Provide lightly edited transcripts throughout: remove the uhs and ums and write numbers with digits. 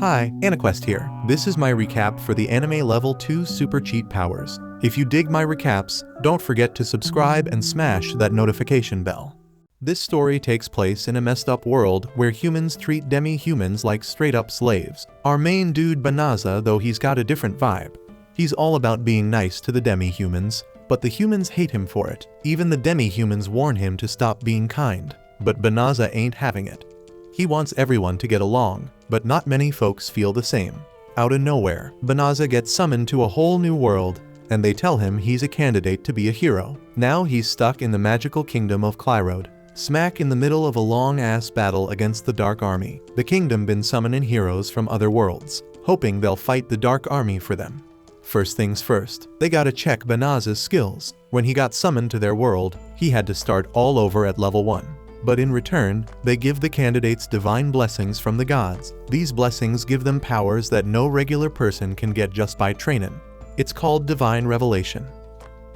Hi, AniQuest here. This is my recap for the anime level 2 super cheat powers. If you dig my recaps, don't forget to subscribe and smash that notification bell. This story takes place in a messed up world where humans treat demi-humans like straight up slaves. Our main dude Banaza, though, he's got a different vibe. He's all about being nice to the demi-humans, but the humans hate him for it. Even the demi-humans warn him to stop being kind. But Banaza ain't having it. He wants everyone to get along, but not many folks feel the same. Out of nowhere, Banaza gets summoned to a whole new world, and they tell him he's a candidate to be a hero. Now he's stuck in the magical kingdom of Clyrode, smack in the middle of a long-ass battle against the Dark Army. The kingdom been summoning heroes from other worlds, hoping they'll fight the Dark Army for them. First things first, they gotta check Banaza's skills. When he got summoned to their world, he had to start all over at level 1. But in return, they give the candidates divine blessings from the gods. These blessings give them powers that no regular person can get just by training. It's called divine revelation.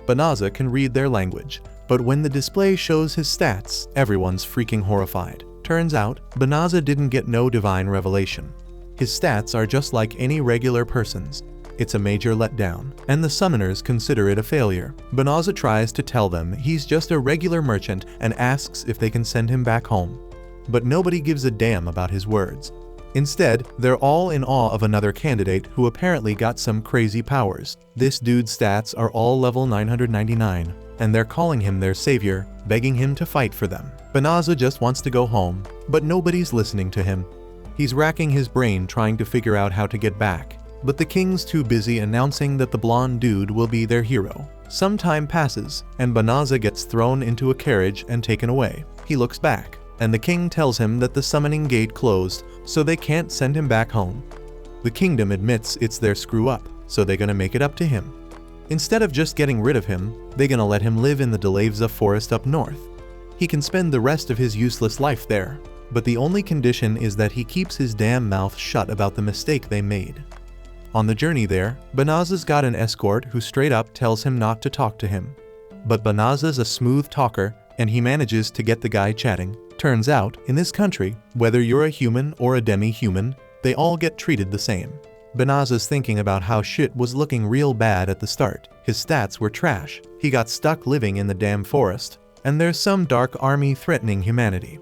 Banaza can read their language, but when the display shows his stats, everyone's freaking horrified. Turns out, Banaza didn't get no divine revelation. His stats are just like any regular person's. It's a major letdown, and the summoners consider it a failure. Banaza tries to tell them he's just a regular merchant and asks if they can send him back home. But nobody gives a damn about his words. Instead, they're all in awe of another candidate who apparently got some crazy powers. This dude's stats are all level 999, and they're calling him their savior, begging him to fight for them. Banaza just wants to go home, but nobody's listening to him. He's racking his brain trying to figure out how to get back. But the king's too busy announcing that the blonde dude will be their hero. Some time passes, and Banaza gets thrown into a carriage and taken away. He looks back, and the king tells him that the summoning gate closed, so they can't send him back home. The kingdom admits it's their screw up, so they're gonna make it up to him. Instead of just getting rid of him, they're gonna let him live in the Delavza forest up north. He can spend the rest of his useless life there, but the only condition is that he keeps his damn mouth shut about the mistake they made. On the journey there, Banaza's got an escort who straight up tells him not to talk to him. But Banaza's a smooth talker, and he manages to get the guy chatting. Turns out, in this country, whether you're a human or a demi-human, they all get treated the same. Banaza's thinking about how shit was looking real bad at the start. His stats were trash, he got stuck living in the damn forest, and there's some dark army threatening humanity.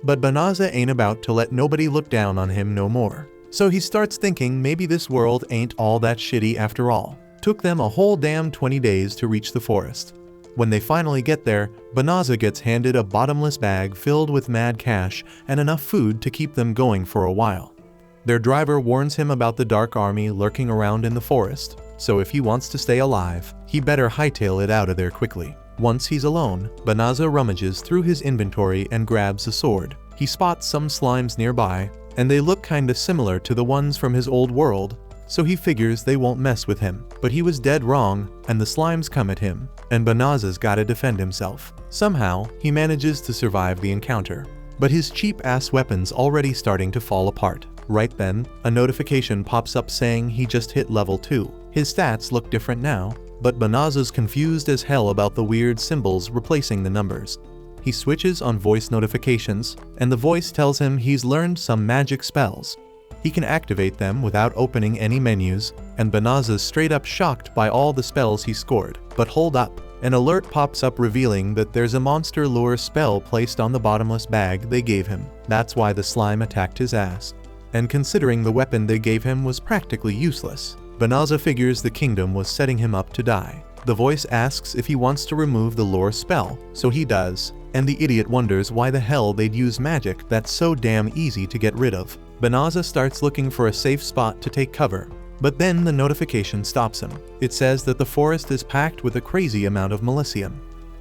But Banaza ain't about to let nobody look down on him no more. So he starts thinking maybe this world ain't all that shitty after all. Took them a whole damn 20 days to reach the forest. When they finally get there, Banaza gets handed a bottomless bag filled with mad cash and enough food to keep them going for a while. Their driver warns him about the Dark Army lurking around in the forest, so if he wants to stay alive, he better hightail it out of there quickly. Once he's alone, Banaza rummages through his inventory and grabs a sword. He spots some slimes nearby, and they look kinda similar to the ones from his old world, so he figures they won't mess with him. But he was dead wrong, and the slimes come at him, and Banaza's gotta defend himself. Somehow, he manages to survive the encounter, but his cheap-ass weapon's already starting to fall apart. Right then, a notification pops up saying he just hit level 2. His stats look different now, but Banaza's confused as hell about the weird symbols replacing the numbers. He switches on voice notifications, and the voice tells him he's learned some magic spells. He can activate them without opening any menus, and Banaza's straight up shocked by all the spells he scored. But hold up, an alert pops up revealing that there's a monster lure spell placed on the bottomless bag they gave him. That's why the slime attacked his ass. And considering the weapon they gave him was practically useless, Banaza figures the kingdom was setting him up to die. The voice asks if he wants to remove the lure spell, so he does. And the idiot wonders why the hell they'd use magic that's so damn easy to get rid of. Banaza starts looking for a safe spot to take cover, but then the notification stops him. It says that the forest is packed with a crazy amount of melicium.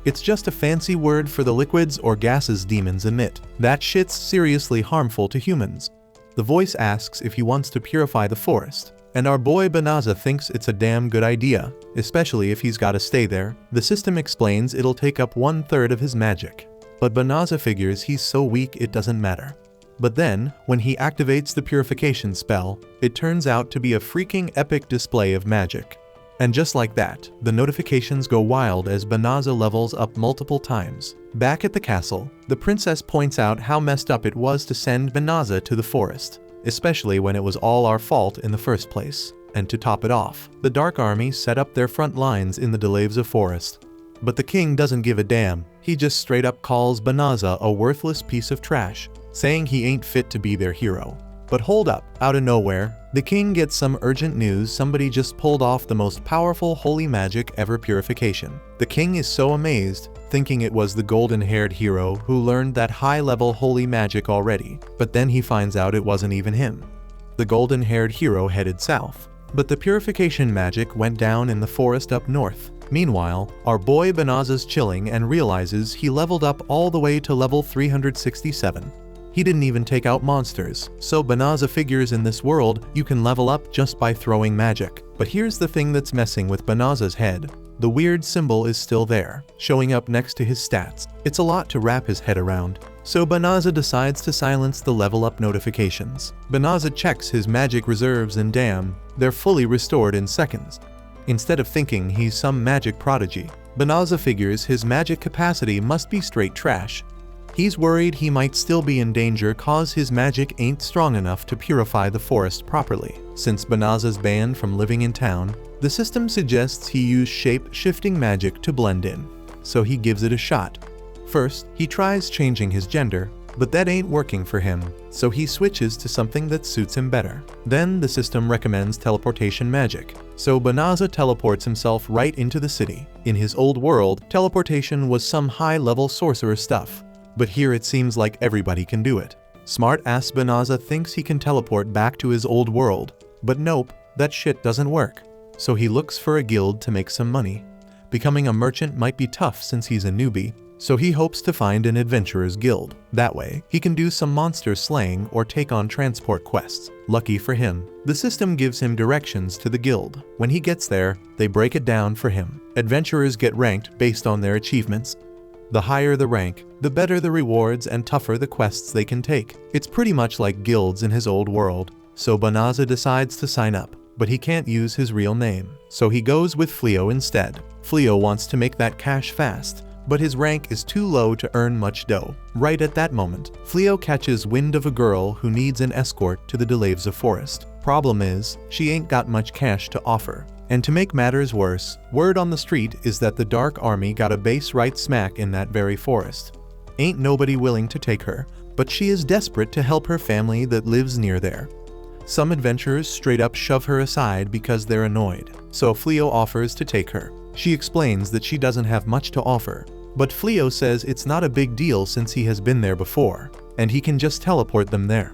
It's just a fancy word for the liquids or gases demons emit. That shit's seriously harmful to humans. The voice asks if he wants to purify the forest, and our boy Banaza thinks it's a damn good idea, especially if he's gotta stay there. The system explains it'll take up 1/3 of his magic, but Banaza figures he's so weak it doesn't matter. But then, when he activates the purification spell, it turns out to be a freaking epic display of magic. And just like that, the notifications go wild as Banaza levels up multiple times. Back at the castle, the princess points out how messed up it was to send Banaza to the forest. especially when it was all our fault in the first place. And to top it off, the Dark Army set up their front lines in the Delavza forest. But the king doesn't give a damn. He just straight up calls Banaza a worthless piece of trash, saying he ain't fit to be their hero. But hold up, out of nowhere, the king gets some urgent news somebody just pulled off the most powerful holy magic ever, purification. The king is so amazed, thinking it was the golden-haired hero who learned that high-level holy magic already, but then he finds out it wasn't even him. The golden-haired hero headed south, but the purification magic went down in the forest up north. Meanwhile, our boy Banaza's chilling and realizes he leveled up all the way to level 367. He didn't even take out monsters, so Banaza figures in this world you can level up just by throwing magic. But here's the thing that's messing with Banaza's head. The weird symbol is still there, showing up next to his stats. It's a lot to wrap his head around. So Banaza decides to silence the level up notifications. Banaza checks his magic reserves and damn, they're fully restored in seconds. Instead of thinking he's some magic prodigy, Banaza figures his magic capacity must be straight trash. He's worried he might still be in danger cause his magic ain't strong enough to purify the forest properly. Since Banaza's banned from living in town, the system suggests he use shape-shifting magic to blend in, so he gives it a shot. First, he tries changing his gender, but that ain't working for him, so he switches to something that suits him better. Then the system recommends teleportation magic, so Banaza teleports himself right into the city. In his old world, teleportation was some high-level sorcerer stuff, but here it seems like everybody can do it. Smart-ass Banaza thinks he can teleport back to his old world, but nope, that shit doesn't work. So he looks for a guild to make some money. Becoming a merchant might be tough since he's a newbie, so he hopes to find an adventurer's guild. That way, he can do some monster slaying or take on transport quests. Lucky for him, the system gives him directions to the guild. When he gets there, they break it down for him. Adventurers get ranked based on their achievements. The higher the rank, the better the rewards and tougher the quests they can take. It's pretty much like guilds in his old world. So Banaza decides to sign up, but he can't use his real name. So he goes with Fleo instead. Fleo wants to make that cash fast, but his rank is too low to earn much dough. Right at that moment, Fleo catches wind of a girl who needs an escort to the Delavza forest. Problem is, she ain't got much cash to offer. And to make matters worse, word on the street is that the Dark Army got a base right smack in that very forest. Ain't nobody willing to take her, but she is desperate to help her family that lives near there. Some adventurers straight up shove her aside because they're annoyed, so Fleo offers to take her. She explains that she doesn't have much to offer, but Fleo says it's not a big deal since he has been there before, and he can just teleport them there.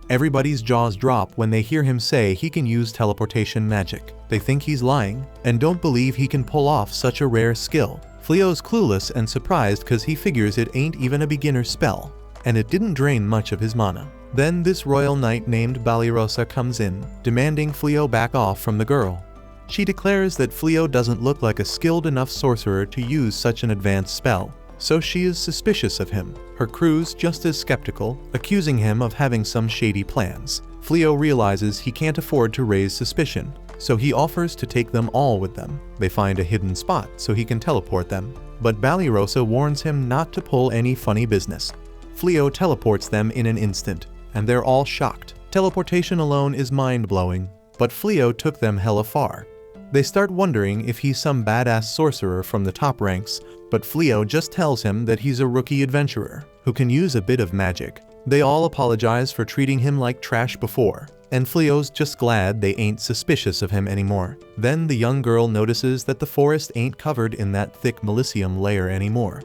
Everybody's jaws drop when they hear him say he can use teleportation magic. They think he's lying, and don't believe he can pull off such a rare skill. Fleo's clueless and surprised cause he figures it ain't even a beginner spell, and it didn't drain much of his mana. Then this royal knight named Balirosa comes in, demanding Fleo back off from the girl. She declares that Fleo doesn't look like a skilled enough sorcerer to use such an advanced spell, so she is suspicious of him. Her crew's just as skeptical, accusing him of having some shady plans. Fleo realizes he can't afford to raise suspicion, so he offers to take them all with them. They find a hidden spot so he can teleport them, but Balirosa warns him not to pull any funny business. Fleo teleports them in an instant, and they're all shocked. Teleportation alone is mind-blowing, but Fleo took them hella far. They start wondering if he's some badass sorcerer from the top ranks, but Fleo just tells him that he's a rookie adventurer who can use a bit of magic. They all apologize for treating him like trash before, and Fleo's just glad they ain't suspicious of him anymore. Then the young girl notices that the forest ain't covered in that thick Melicium layer anymore.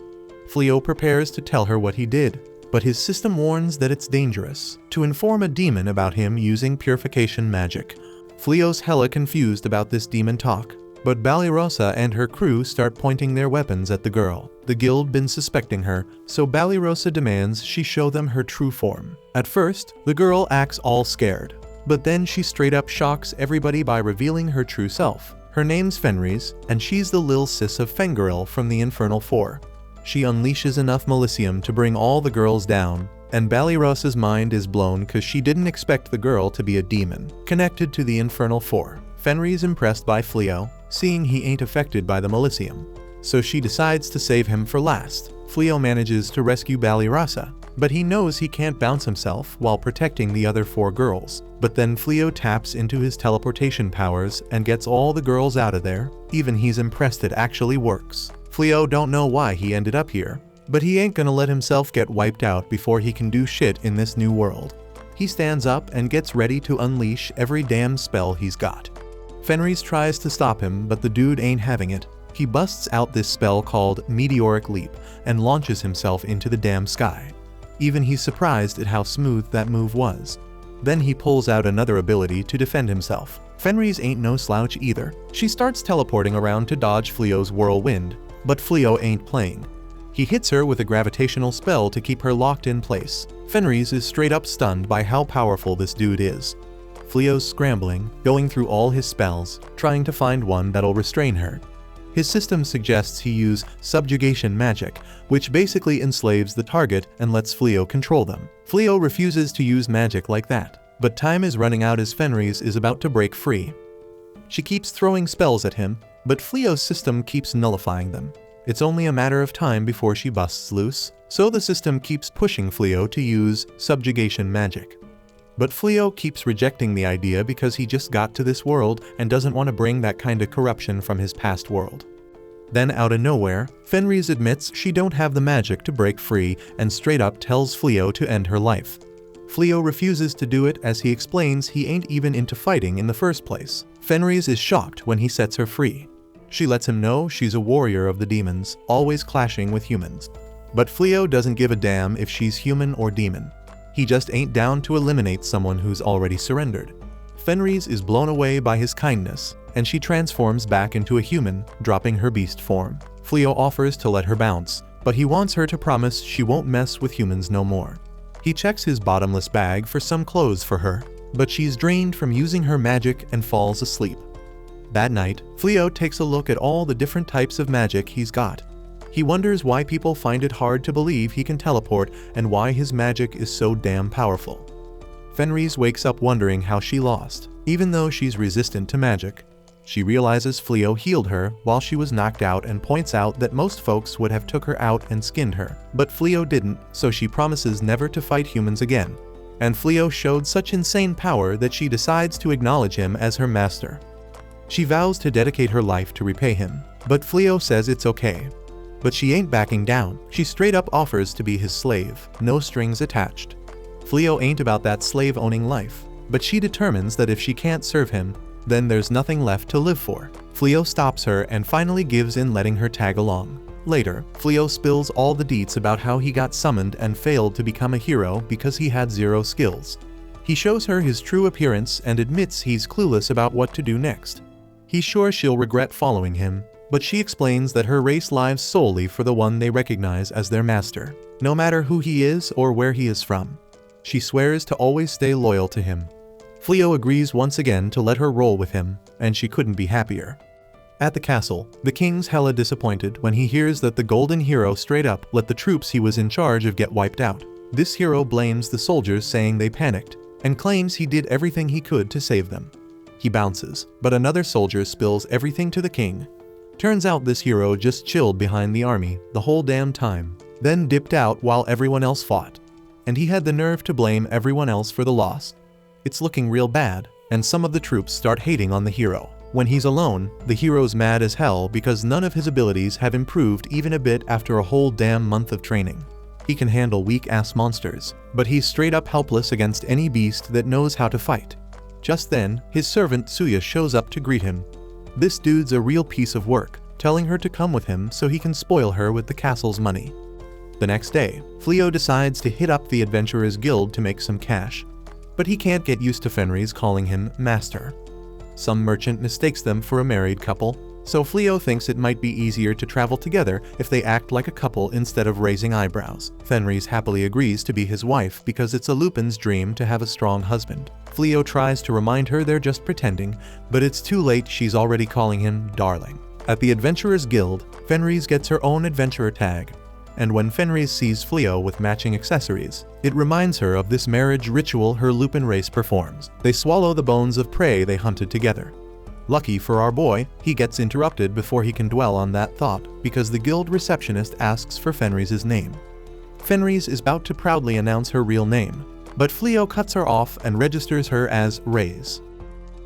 Fleo prepares to tell her what he did, but his system warns that it's dangerous to inform a demon about him using purification magic. Fleo's hella confused about this demon talk, but Balirosa and her crew start pointing their weapons at the girl. The guild been suspecting her, so Balirosa demands she show them her true form. At first, the girl acts all scared, but then she straight up shocks everybody by revealing her true self. Her name's Fenris, and she's the lil sis of Fengirl from the Infernal Four. She unleashes enough Melicium to bring all the girls down, and Balirosa's mind is blown cause she didn't expect the girl to be a demon connected to the Infernal Four. Fenris impressed by Fleo, seeing he ain't affected by the Melicium, so she decides to save him for last. Fleo manages to rescue Balirosa, but he knows he can't bounce himself while protecting the other 4 girls. But then Fleo taps into his teleportation powers and gets all the girls out of there. Even he's impressed it actually works. Fleo don't know why he ended up here, but he ain't gonna let himself get wiped out before he can do shit in this new world. He stands up and gets ready to unleash every damn spell he's got. Fenris tries to stop him, but the dude ain't having it. He busts out this spell called Meteoric Leap and launches himself into the damn sky. Even he's surprised at how smooth that move was. Then he pulls out another ability to defend himself. Fenris ain't no slouch either. She starts teleporting around to dodge Fleo's whirlwind, but Fleo ain't playing. He hits her with a gravitational spell to keep her locked in place. Fenris is straight up stunned by how powerful this dude is. Fleo's scrambling, going through all his spells, trying to find one that'll restrain her. His system suggests he use subjugation magic, which basically enslaves the target and lets Fleo control them. Fleo refuses to use magic like that, but time is running out as Fenris is about to break free. She keeps throwing spells at him, but Fleo's system keeps nullifying them. It's only a matter of time before she busts loose, so the system keeps pushing Fleo to use subjugation magic. But Fleo keeps rejecting the idea because he just got to this world and doesn't want to bring that kind of corruption from his past world. Then out of nowhere, Fenris admits she don't have the magic to break free and straight up tells Fleo to end her life. Fleo refuses to do it as he explains he ain't even into fighting in the first place. Fenris is shocked when he sets her free. She lets him know she's a warrior of the demons, always clashing with humans. But Fleo doesn't give a damn if she's human or demon. He just ain't down to eliminate someone who's already surrendered. Fenris is blown away by his kindness, and she transforms back into a human, dropping her beast form. Fleo offers to let her bounce, but he wants her to promise she won't mess with humans no more. He checks his bottomless bag for some clothes for her, but she's drained from using her magic and falls asleep. That night, Fleo takes a look at all the different types of magic he's got. He wonders why people find it hard to believe he can teleport and why his magic is so damn powerful. Fenris wakes up wondering how she lost, even though she's resistant to magic. She realizes Fleo healed her while she was knocked out and points out that most folks would have took her out and skinned her, but Fleo didn't, so she promises never to fight humans again. And Fleo showed such insane power that she decides to acknowledge him as her master. She vows to dedicate her life to repay him, but Fleo says it's okay. But she ain't backing down. She straight up offers to be his slave, no strings attached. Fleo ain't about that slave-owning life, but she determines that if she can't serve him, then there's nothing left to live for. Fleo stops her and finally gives in, letting her tag along. Later, Fleo spills all the deets about how he got summoned and failed to become a hero because he had 0 skills. He shows her his true appearance and admits he's clueless about what to do next. He's sure she'll regret following him, but she explains that her race lives solely for the one they recognize as their master, no matter who he is or where he is from. She swears to always stay loyal to him. Fleo agrees once again to let her roll with him, and she couldn't be happier. At the castle, the king's hella disappointed when he hears that the golden hero straight up let the troops he was in charge of get wiped out. This hero blames the soldiers, saying they panicked, and claims he did everything he could to save them. He bounces, but another soldier spills everything to the king. Turns out this hero just chilled behind the army the whole damn time, then dipped out while everyone else fought. And he had the nerve to blame everyone else for the loss. It's looking real bad, and some of the troops start hating on the hero. When he's alone, the hero's mad as hell because none of his abilities have improved even a bit after a whole damn month of training. He can handle weak-ass monsters, but he's straight up helpless against any beast that knows how to fight. Just then, his servant Tsuya shows up to greet him. This dude's a real piece of work, telling her to come with him so he can spoil her with the castle's money. The next day, Fleo decides to hit up the Adventurers Guild to make some cash. But he can't get used to Fenris calling him master. Some merchant mistakes them for a married couple, so Fleo thinks it might be easier to travel together if they act like a couple instead of raising eyebrows. Fenris happily agrees to be his wife because it's a Lupin's dream to have a strong husband. Fleo tries to remind her they're just pretending, but it's too late, she's already calling him darling. At the Adventurers Guild, Fenris gets her own adventurer tag, and when Fenris sees Fleo with matching accessories, it reminds her of this marriage ritual her Lupin race performs. They swallow the bones of prey they hunted together. Lucky for our boy, he gets interrupted before he can dwell on that thought because the guild receptionist asks for Fenris's name. Fenris is about to proudly announce her real name, but Fleo cuts her off and registers her as Raze.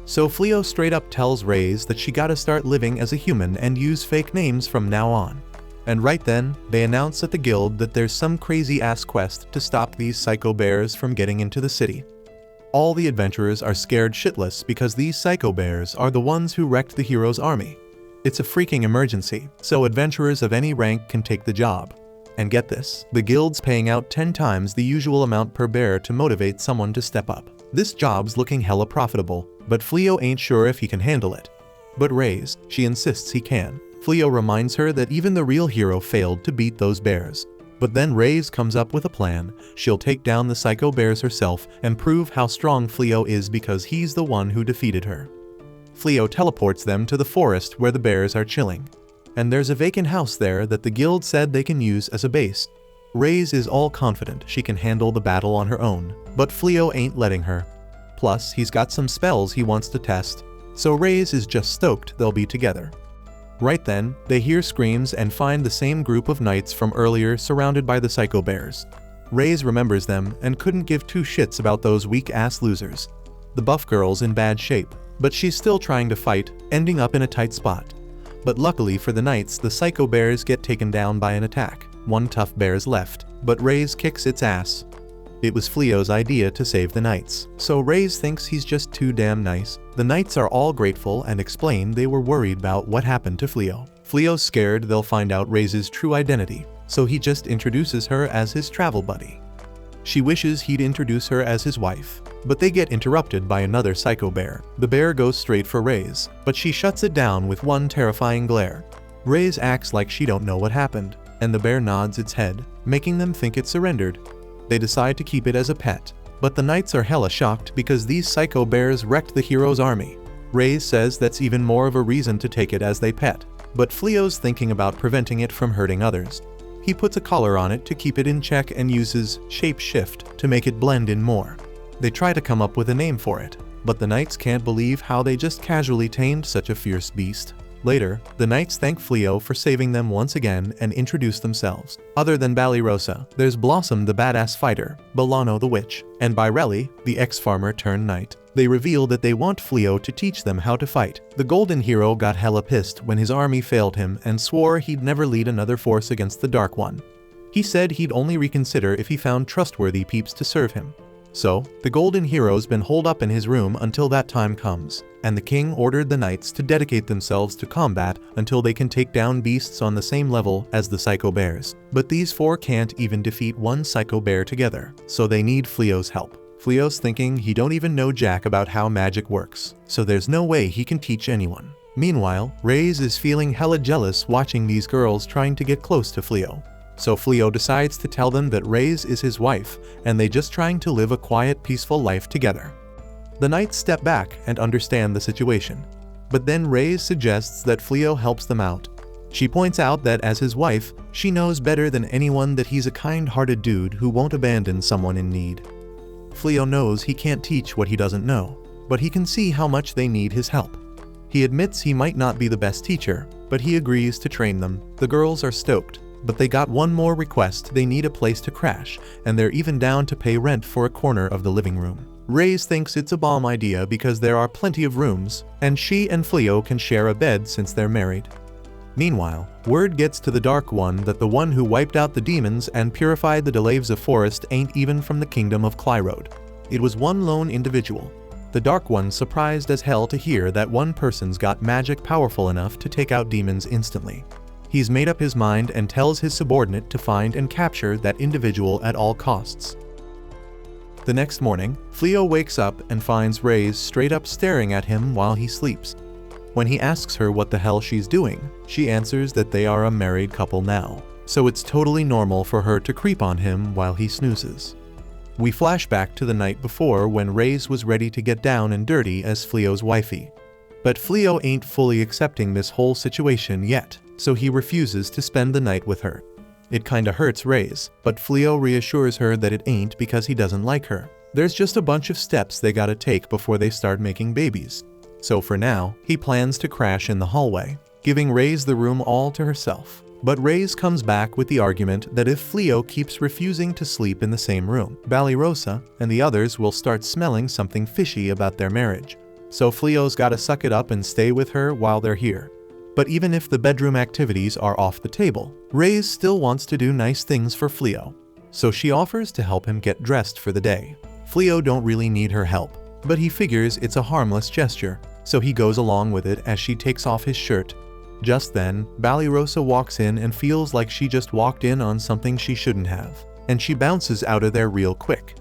So Fleo straight up tells Raze that she gotta start living as a human and use fake names from now on. And right then, they announce at the guild that there's some crazy ass quest to stop these psycho bears from getting into the city. All the adventurers are scared shitless because these psycho bears are the ones who wrecked the hero's army. It's a freaking emergency, so adventurers of any rank can take the job. And get this, the guild's paying out 10 times the usual amount per bear to motivate someone to step up. This job's looking hella profitable, but Fleo ain't sure if he can handle it. But Raze, she insists he can. Fleo reminds her that even the real hero failed to beat those bears. But then Raze comes up with a plan. She'll take down the psycho bears herself and prove how strong Fleo is because he's the one who defeated her. Fleo teleports them to the forest where the bears are chilling. And there's a vacant house there that the guild said they can use as a base. Raze is all confident she can handle the battle on her own, but Fleo ain't letting her. Plus, he's got some spells he wants to test, so Raze is just stoked they'll be together. Right then, they hear screams and find the same group of knights from earlier surrounded by the psycho bears. Raze remembers them and couldn't give two shits about those weak-ass losers. The buff girl's in bad shape, but she's still trying to fight, ending up in a tight spot. But luckily for the knights, the psycho bears get taken down by an attack. One tough bear's left, but Raze kicks its ass. It was Fleo's idea to save the knights, so Raze thinks he's just too damn nice. The knights are all grateful and explain they were worried about what happened to Fleo. Fleo's scared they'll find out Raze's true identity, so he just introduces her as his travel buddy. She wishes he'd introduce her as his wife, but they get interrupted by another psycho bear. The bear goes straight for Raze, but she shuts it down with one terrifying glare. Raze acts like she don't know what happened, and the bear nods its head, making them think it surrendered. They decide to keep it as a pet, but the knights are hella shocked because these psycho bears wrecked the hero's army. Raze says that's even more of a reason to take it as they pet, but Fleo's thinking about preventing it from hurting others. He puts a collar on it to keep it in check and uses shape shift to make it blend in more. They try to come up with a name for it, but the knights can't believe how they just casually tamed such a fierce beast. Later, the knights thank Fleo for saving them once again and introduce themselves. Other than Ballyrosa, there's Blossom the badass fighter, Bolano the witch, and Byrelli, the ex-farmer turned knight. They reveal that they want Fleo to teach them how to fight. The golden hero got hella pissed when his army failed him and swore he'd never lead another force against the dark one. He said he'd only reconsider if he found trustworthy peeps to serve him. So, the golden hero's been holed up in his room until that time comes, and the king ordered the knights to dedicate themselves to combat until they can take down beasts on the same level as the psycho bears. But these four can't even defeat one psycho bear together, so they need Fleo's help. Fleo's thinking he don't even know jack about how magic works, so there's no way he can teach anyone. Meanwhile, Raze is feeling hella jealous watching these girls trying to get close to Fleo. So Fleo decides to tell them that Raze is his wife, and they just trying to live a quiet, peaceful life together. The knights step back and understand the situation. But then Raze suggests that Fleo helps them out. She points out that as his wife, she knows better than anyone that he's a kind-hearted dude who won't abandon someone in need. Fleo knows he can't teach what he doesn't know, but he can see how much they need his help. He admits he might not be the best teacher, but he agrees to train them. The girls are stoked, but they got one more request. They need a place to crash, and they're even down to pay rent for a corner of the living room. Raze thinks it's a bomb idea because there are plenty of rooms, and she and Fleo can share a bed since they're married. Meanwhile, word gets to the Dark One that the one who wiped out the demons and purified the Delavza forest ain't even from the kingdom of Clyrode. It was one lone individual. The Dark One's surprised as hell to hear that one person's got magic powerful enough to take out demons instantly. He's made up his mind and tells his subordinate to find and capture that individual at all costs. The next morning, Fleo wakes up and finds Raze straight up staring at him while he sleeps. When he asks her what the hell she's doing, she answers that they are a married couple now, so it's totally normal for her to creep on him while he snoozes. We flash back to the night before when Raze was ready to get down and dirty as Fleo's wifey. But Fleo ain't fully accepting this whole situation yet, so he refuses to spend the night with her. It kinda hurts Raze, but Fleo reassures her that it ain't because he doesn't like her. There's just a bunch of steps they gotta take before they start making babies. So for now, he plans to crash in the hallway, giving Raze the room all to herself. But Reyes comes back with the argument that if Fleo keeps refusing to sleep in the same room, Balirosa and the others will start smelling something fishy about their marriage. So Fleo's gotta suck it up and stay with her while they're here. But even if the bedroom activities are off the table, Reyes still wants to do nice things for Fleo. So she offers to help him get dressed for the day. Fleo don't really need her help, but he figures it's a harmless gesture, so he goes along with it as she takes off his shirt. Just then, Balirosa walks in and feels like she just walked in on something she shouldn't have, and she bounces out of there real quick.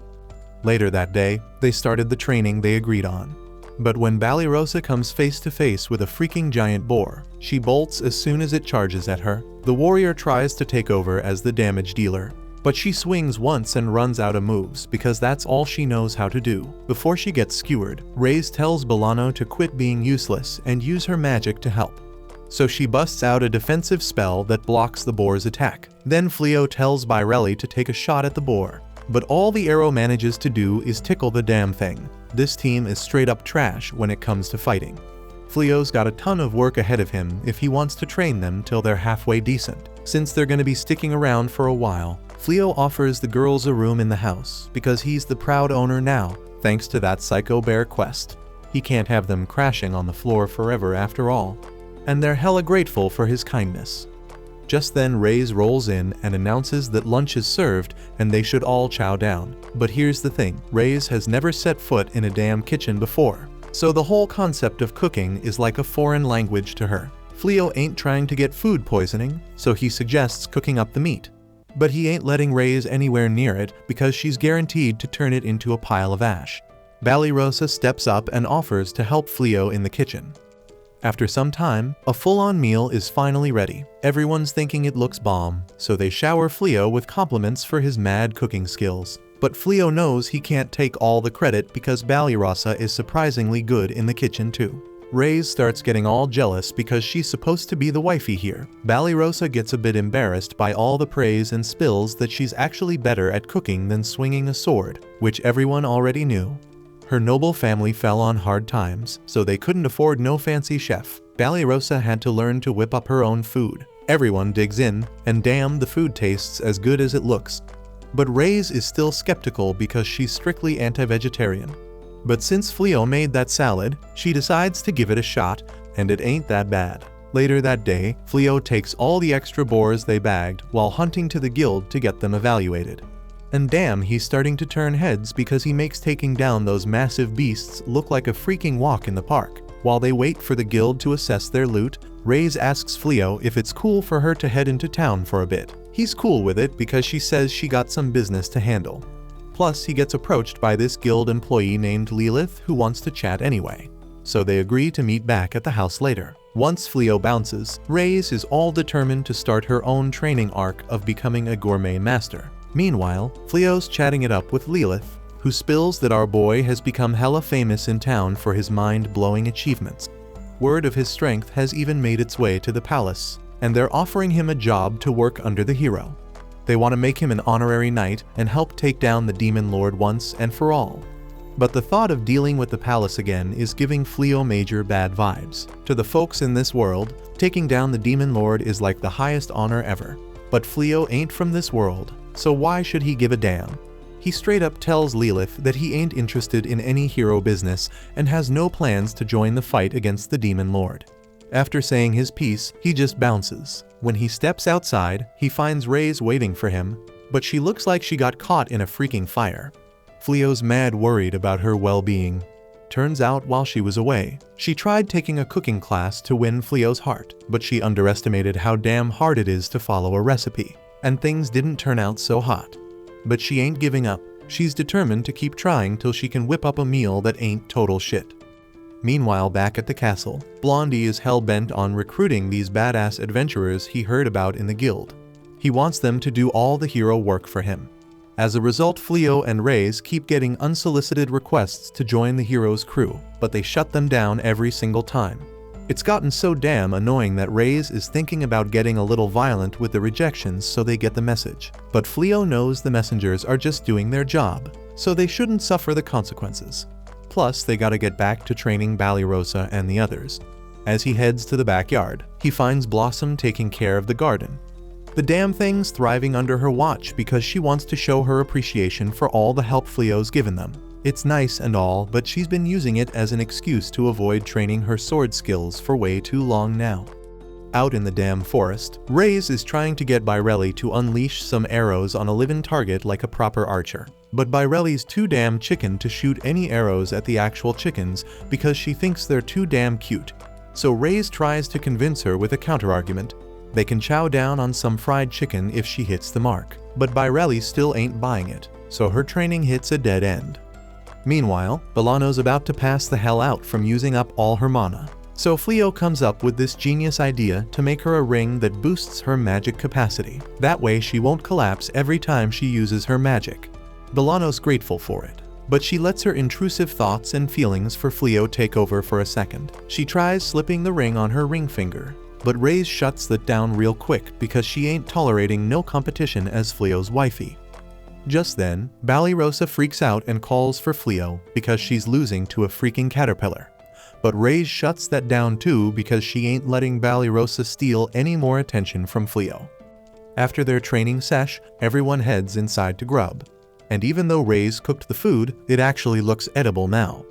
Later that day, they started the training they agreed on. But when Balirosa comes face to face with a freaking giant boar, she bolts as soon as it charges at her. The warrior tries to take over as the damage dealer, but she swings once and runs out of moves because that's all she knows how to do. Before she gets skewered, Reyes tells Bolano to quit being useless and use her magic to help. So she busts out a defensive spell that blocks the boar's attack. Then Fleo tells Birelli to take a shot at the boar, but all the arrow manages to do is tickle the damn thing. This team is straight up trash when it comes to fighting. Fleo's got a ton of work ahead of him if he wants to train them till they're halfway decent. Since they're gonna be sticking around for a while, Fleo offers the girls a room in the house because he's the proud owner now, thanks to that psycho bear quest. He can't have them crashing on the floor forever after all. And they're hella grateful for his kindness. Just then Reyes rolls in and announces that lunch is served and they should all chow down. But here's the thing, Reyes has never set foot in a damn kitchen before, so the whole concept of cooking is like a foreign language to her. Fleo ain't trying to get food poisoning, so he suggests cooking up the meat. But he ain't letting Reyes anywhere near it because she's guaranteed to turn it into a pile of ash. Balirosa steps up and offers to help Fleo in the kitchen. After some time, a full-on meal is finally ready. Everyone's thinking it looks bomb, so they shower Fleo with compliments for his mad cooking skills. But Fleo knows he can't take all the credit because Balirosa is surprisingly good in the kitchen too. Reyes starts getting all jealous because she's supposed to be the wifey here. Balirosa gets a bit embarrassed by all the praise and spills that she's actually better at cooking than swinging a sword, which everyone already knew. Her noble family fell on hard times, so they couldn't afford no fancy chef. Balirosa had to learn to whip up her own food. Everyone digs in, and damn, the food tastes as good as it looks. But Reyes is still skeptical because she's strictly anti-vegetarian. But since Fleo made that salad, she decides to give it a shot, and it ain't that bad. Later that day, Fleo takes all the extra boars they bagged while hunting to the guild to get them evaluated. And damn, he's starting to turn heads because he makes taking down those massive beasts look like a freaking walk in the park. While they wait for the guild to assess their loot, Reyes asks Fleo if it's cool for her to head into town for a bit. He's cool with it because she says she got some business to handle. Plus, he gets approached by this guild employee named Lilith who wants to chat anyway. So they agree to meet back at the house later. Once Fleo bounces, Reyes is all determined to start her own training arc of becoming a gourmet master. Meanwhile, Fleo's chatting it up with Lilith, who spills that our boy has become hella famous in town for his mind-blowing achievements. Word of his strength has even made its way to the palace, and they're offering him a job to work under the hero. They want to make him an honorary knight and help take down the demon lord once and for all. But the thought of dealing with the palace again is giving Fleo major bad vibes. To the folks in this world, taking down the demon lord is like the highest honor ever. But Fleo ain't from this world, so why should he give a damn? He straight up tells Lilith that he ain't interested in any hero business and has no plans to join the fight against the demon lord. After saying his piece, he just bounces. When he steps outside, he finds Reyes waiting for him, but she looks like she got caught in a freaking fire. Fleo's mad worried about her well-being. Turns out while she was away, she tried taking a cooking class to win Fleo's heart, but she underestimated how damn hard it is to follow a recipe, and things didn't turn out so hot. But she ain't giving up. She's determined to keep trying till she can whip up a meal that ain't total shit. Meanwhile, back at the castle, Blondie is hell-bent on recruiting these badass adventurers he heard about in the guild. He wants them to do all the hero work for him. As a result, Fleo and Reyes keep getting unsolicited requests to join the hero's crew, but they shut them down every single time. It's gotten so damn annoying that Reyes is thinking about getting a little violent with the rejections so they get the message. But Fleo knows the messengers are just doing their job, so they shouldn't suffer the consequences. Plus, they gotta get back to training Balirosa and the others. As he heads to the backyard, he finds Blossom taking care of the garden. The damn thing's thriving under her watch because she wants to show her appreciation for all the help Fleo's given them. It's nice and all, but she's been using it as an excuse to avoid training her sword skills for way too long now. Out in the damn forest, Reyes is trying to get Bairelli to unleash some arrows on a living target like a proper archer. But Bairelli's too damn chicken to shoot any arrows at the actual chickens because she thinks they're too damn cute. So Reyes tries to convince her with a counterargument. They can chow down on some fried chicken if she hits the mark. But Bairelli still ain't buying it, so her training hits a dead end. Meanwhile, Bolano's about to pass the hell out from using up all her mana. So Fleo comes up with this genius idea to make her a ring that boosts her magic capacity. That way she won't collapse every time she uses her magic. Bolano's grateful for it, but she lets her intrusive thoughts and feelings for Fleo take over for a second. She tries slipping the ring on her ring finger, but Reyes shuts that down real quick because she ain't tolerating no competition as Fleo's wifey. Just then, Ballyrosa freaks out and calls for Fleo because she's losing to a freaking caterpillar. But Reyes shuts that down too because she ain't letting Ballyrosa steal any more attention from Fleo. After their training sesh, everyone heads inside to grub. And even though Reyes cooked the food, it actually looks edible now.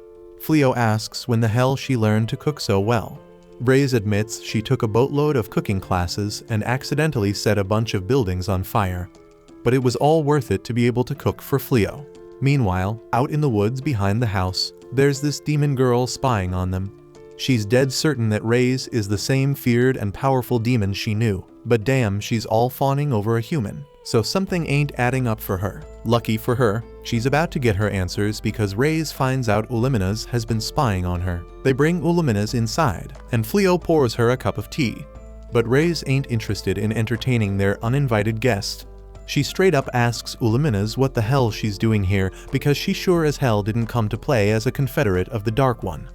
Fleo asks when the hell she learned to cook so well. Reyes admits she took a boatload of cooking classes and accidentally set a bunch of buildings on fire. But it was all worth it to be able to cook for Fleo. Meanwhile, out in the woods behind the house, there's this demon girl spying on them. She's dead certain that Reyes is the same feared and powerful demon she knew, but damn, she's all fawning over a human. So something ain't adding up for her. Lucky for her, she's about to get her answers because Reyes finds out Uliminaz has been spying on her. They bring Uliminaz inside, and Fleo pours her a cup of tea. But Reyes ain't interested in entertaining their uninvited guest. She straight up asks Uliminaz what the hell she's doing here because she sure as hell didn't come to play as a confederate of the Dark One.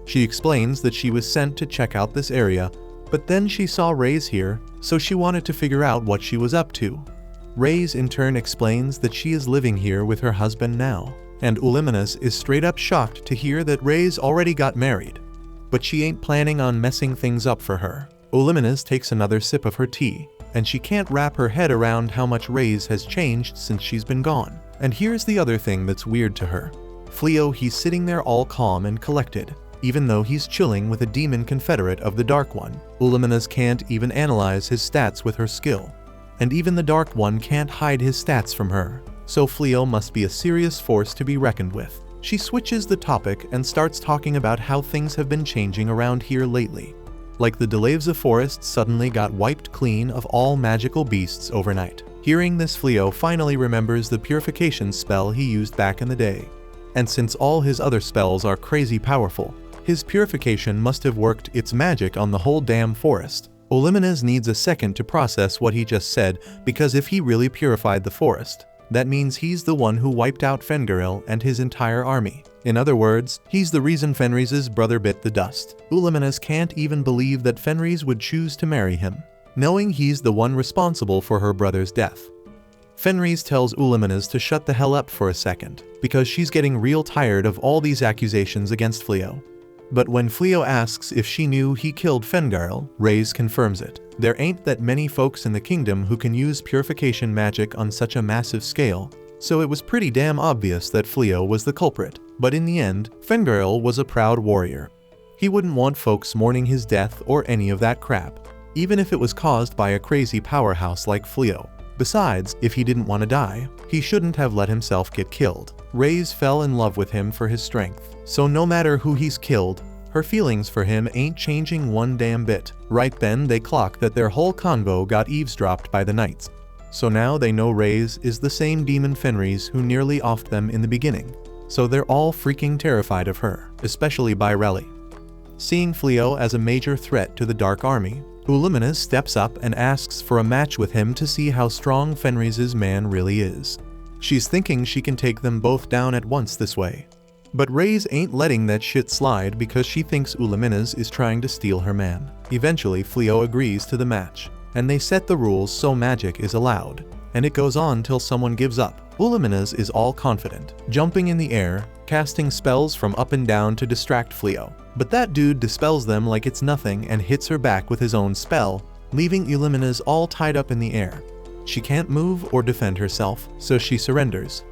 She explains that she was sent to check out this area, but then she saw Reyes here, so she wanted to figure out what she was up to. Reyes in turn explains that she is living here with her husband now, and Uliminaz is straight up shocked to hear that Reyes already got married. But she ain't planning on messing things up for her. Uliminaz takes another sip of her tea, and she can't wrap her head around how much Reyes has changed since she's been gone. And here's the other thing that's weird to her. Fleo, he's sitting there all calm and collected, even though he's chilling with a demon confederate of the Dark One. Uliminaz can't even analyze his stats with her skill. And even the Dark One can't hide his stats from her. So Fleo must be a serious force to be reckoned with. She switches the topic and starts talking about how things have been changing around here lately. Like the Delavza forest suddenly got wiped clean of all magical beasts overnight. Hearing this, Fleo finally remembers the purification spell he used back in the day. And since all his other spells are crazy powerful, his purification must have worked its magic on the whole damn forest. Uliminaz needs a second to process what he just said, because if he really purified the forest, that means he's the one who wiped out Fengaril and his entire army. In other words, he's the reason Fenris's brother bit the dust. Uliminaz can't even believe that Fenris would choose to marry him, knowing he's the one responsible for her brother's death. Fenris tells Uliminaz to shut the hell up for a second, because she's getting real tired of all these accusations against Fleo. But when Fleo asks if she knew he killed Fengaril, Reyes confirms it. There ain't that many folks in the kingdom who can use purification magic on such a massive scale, so it was pretty damn obvious that Fleo was the culprit. But in the end, Fengaril was a proud warrior. He wouldn't want folks mourning his death or any of that crap, even if it was caused by a crazy powerhouse like Fleo. Besides, if he didn't want to die, he shouldn't have let himself get killed. Reyes fell in love with him for his strength, so no matter who he's killed, her feelings for him ain't changing one damn bit. Right then they clock that their whole convo got eavesdropped by the knights. So now they know Reyes is the same demon Fenris who nearly offed them in the beginning. So they're all freaking terrified of her, especially Bairelli. Seeing Fleo as a major threat to the Dark Army, Uliminaz steps up and asks for a match with him to see how strong Fenris's man really is. She's thinking she can take them both down at once this way. But Reyes ain't letting that shit slide because she thinks Uliminaz is trying to steal her man. Eventually, Fleo agrees to the match, and they set the rules so magic is allowed, and it goes on till someone gives up. Uliminaz is all confident, jumping in the air, casting spells from up and down to distract Fleo. But that dude dispels them like it's nothing and hits her back with his own spell, leaving Illumina's all tied up in the air. She can't move or defend herself, so she surrenders.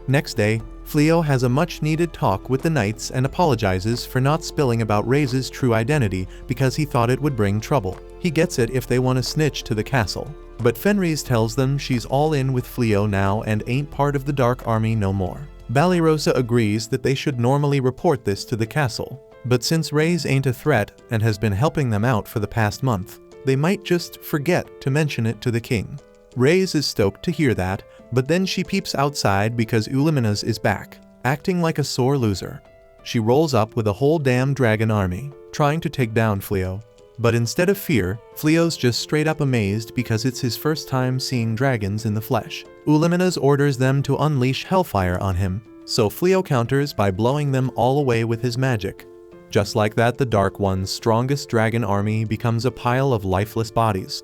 Next day, Fleo has a much-needed talk with the knights and apologizes for not spilling about Ray's true identity because he thought it would bring trouble. He gets it if they want to snitch to the castle. But Fenris tells them she's all in with Fleo now and ain't part of the Dark Army no more. Balirosa agrees that they should normally report this to the castle. But since Ray's ain't a threat and has been helping them out for the past month, they might just forget to mention it to the king. Ray's is stoked to hear that, but then she peeps outside because Illumina's is back, acting like a sore loser. She rolls up with a whole damn dragon army, trying to take down Fleo. But instead of fear, Fleo's just straight up amazed because it's his first time seeing dragons in the flesh. Illumina's orders them to unleash hellfire on him, so Fleo counters by blowing them all away with his magic. Just like that, the Dark One's strongest dragon army becomes a pile of lifeless bodies.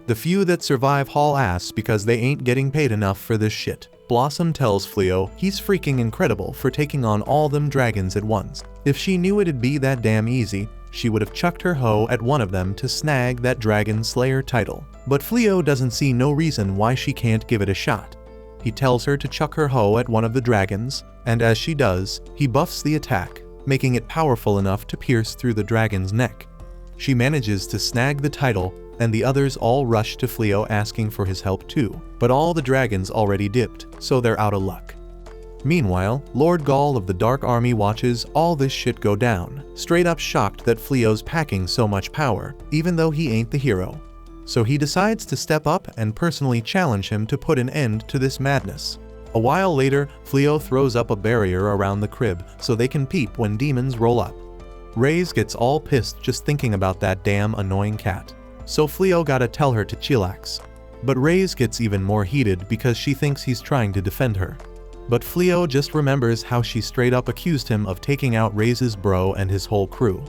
The few that survive haul ass because they ain't getting paid enough for this shit. Blossom tells Fleo he's freaking incredible for taking on all them dragons at once. If she knew it'd be that damn easy, she would have chucked her hoe at one of them to snag that Dragon Slayer title. But Fleo doesn't see no reason why she can't give it a shot. He tells her to chuck her hoe at one of the dragons, and as she does, he buffs the attack, making it powerful enough to pierce through the dragon's neck. She manages to snag the title, and the others all rush to Fleo asking for his help too, but all the dragons already dipped, so they're out of luck. Meanwhile, Lord Gaul of the Dark Army watches all this shit go down, straight up shocked that Fleo's packing so much power, even though he ain't the hero. So he decides to step up and personally challenge him to put an end to this madness. A while later, Fleo throws up a barrier around the crib so they can peep when demons roll up. Ray's gets all pissed just thinking about that damn annoying cat. So Fleo gotta tell her to chillax. But Ray's gets even more heated because she thinks he's trying to defend her. But Fleo just remembers how she straight up accused him of taking out Ray's bro and his whole crew.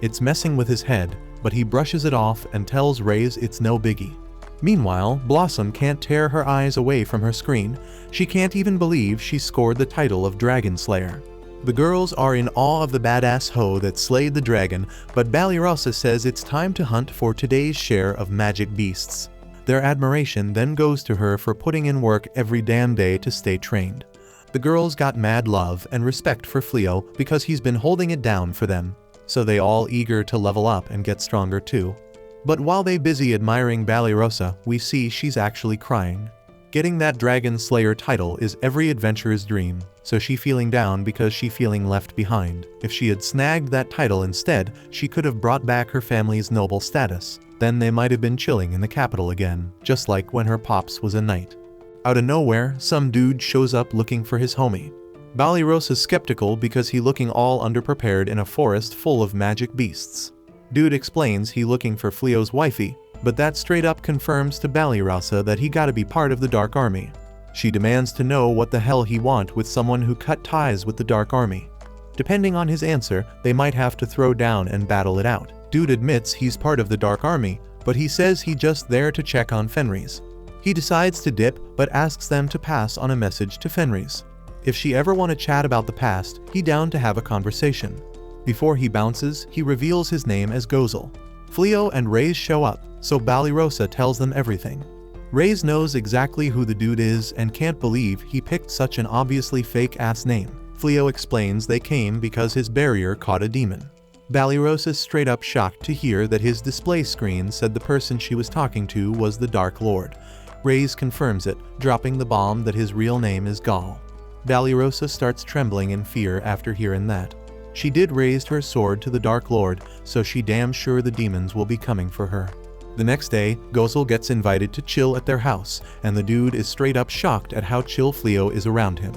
It's messing with his head, but he brushes it off and tells Ray's it's no biggie. Meanwhile, Blossom can't tear her eyes away from her screen. She can't even believe she scored the title of Dragon Slayer. The girls are in awe of the badass hoe that slayed the dragon, but Balirosa says it's time to hunt for today's share of magic beasts. Their admiration then goes to her for putting in work every damn day to stay trained. The girls got mad love and respect for Fleo because he's been holding it down for them, so they all eager to level up and get stronger too. But while they busy admiring Balirosa, we see she's actually crying. Getting that Dragon Slayer title is every adventurer's dream, so she feeling down because she feeling left behind. If she had snagged that title instead, she could have brought back her family's noble status. Then they might have been chilling in the capital again, just like when her pops was a knight. Out of nowhere, some dude shows up looking for his homie. Balirosa's skeptical because he looking all underprepared in a forest full of magic beasts. Dude explains he looking for Fleo's wifey, but that straight up confirms to Balirosa that he gotta be part of the Dark Army. She demands to know what the hell he want with someone who cut ties with the Dark Army. Depending on his answer, they might have to throw down and battle it out. Dude admits he's part of the Dark Army, but he says he just there to check on Fenris. He decides to dip, but asks them to pass on a message to Fenris. If she ever want to chat about the past, he down to have a conversation. Before he bounces, he reveals his name as Gozel. Fleo and Ray's show up, so Balirosa tells them everything. Ray's knows exactly who the dude is and can't believe he picked such an obviously fake-ass name. Fleo explains they came because his barrier caught a demon. Balirosa's straight up shocked to hear that his display screen said the person she was talking to was the Dark Lord. Ray's confirms it, dropping the bomb that his real name is Gaul. Balirosa starts trembling in fear after hearing that. She did raise her sword to the Dark Lord, so she damn sure the demons will be coming for her. The next day, Gozel gets invited to chill at their house, and the dude is straight up shocked at how chill Fleo is around him.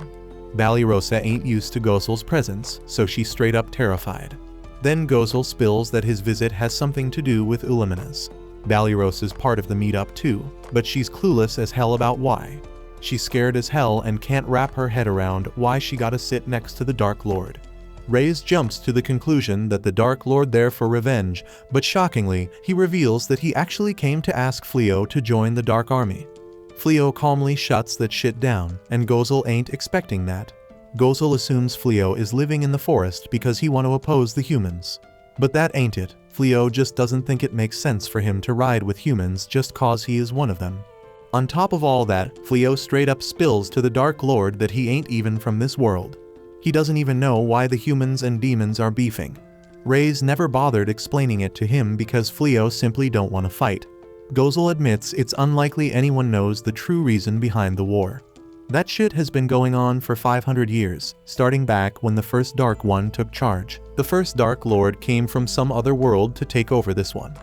Balirosa ain't used to Gozel's presence, so she's straight up terrified. Then Gozel spills that his visit has something to do with Illumina's. Balirosa's part of the meetup too, but she's clueless as hell about why. She's scared as hell and can't wrap her head around why she gotta sit next to the Dark Lord. Ray's jumps to the conclusion that the Dark Lord there for revenge, but shockingly, he reveals that he actually came to ask Fleo to join the Dark Army. Fleo calmly shuts that shit down, and Gozel ain't expecting that. Gozel assumes Fleo is living in the forest because he want to oppose the humans. But that ain't it. Fleo just doesn't think it makes sense for him to ride with humans just cause he is one of them. On top of all that, Fleo straight up spills to the Dark Lord that he ain't even from this world. He doesn't even know why the humans and demons are beefing. Reyes never bothered explaining it to him because Fleo simply don't want to fight. Gozel admits it's unlikely anyone knows the true reason behind the war. That shit has been going on for 500 years, starting back when the first Dark One took charge. The first Dark Lord came from some other world to take over this one.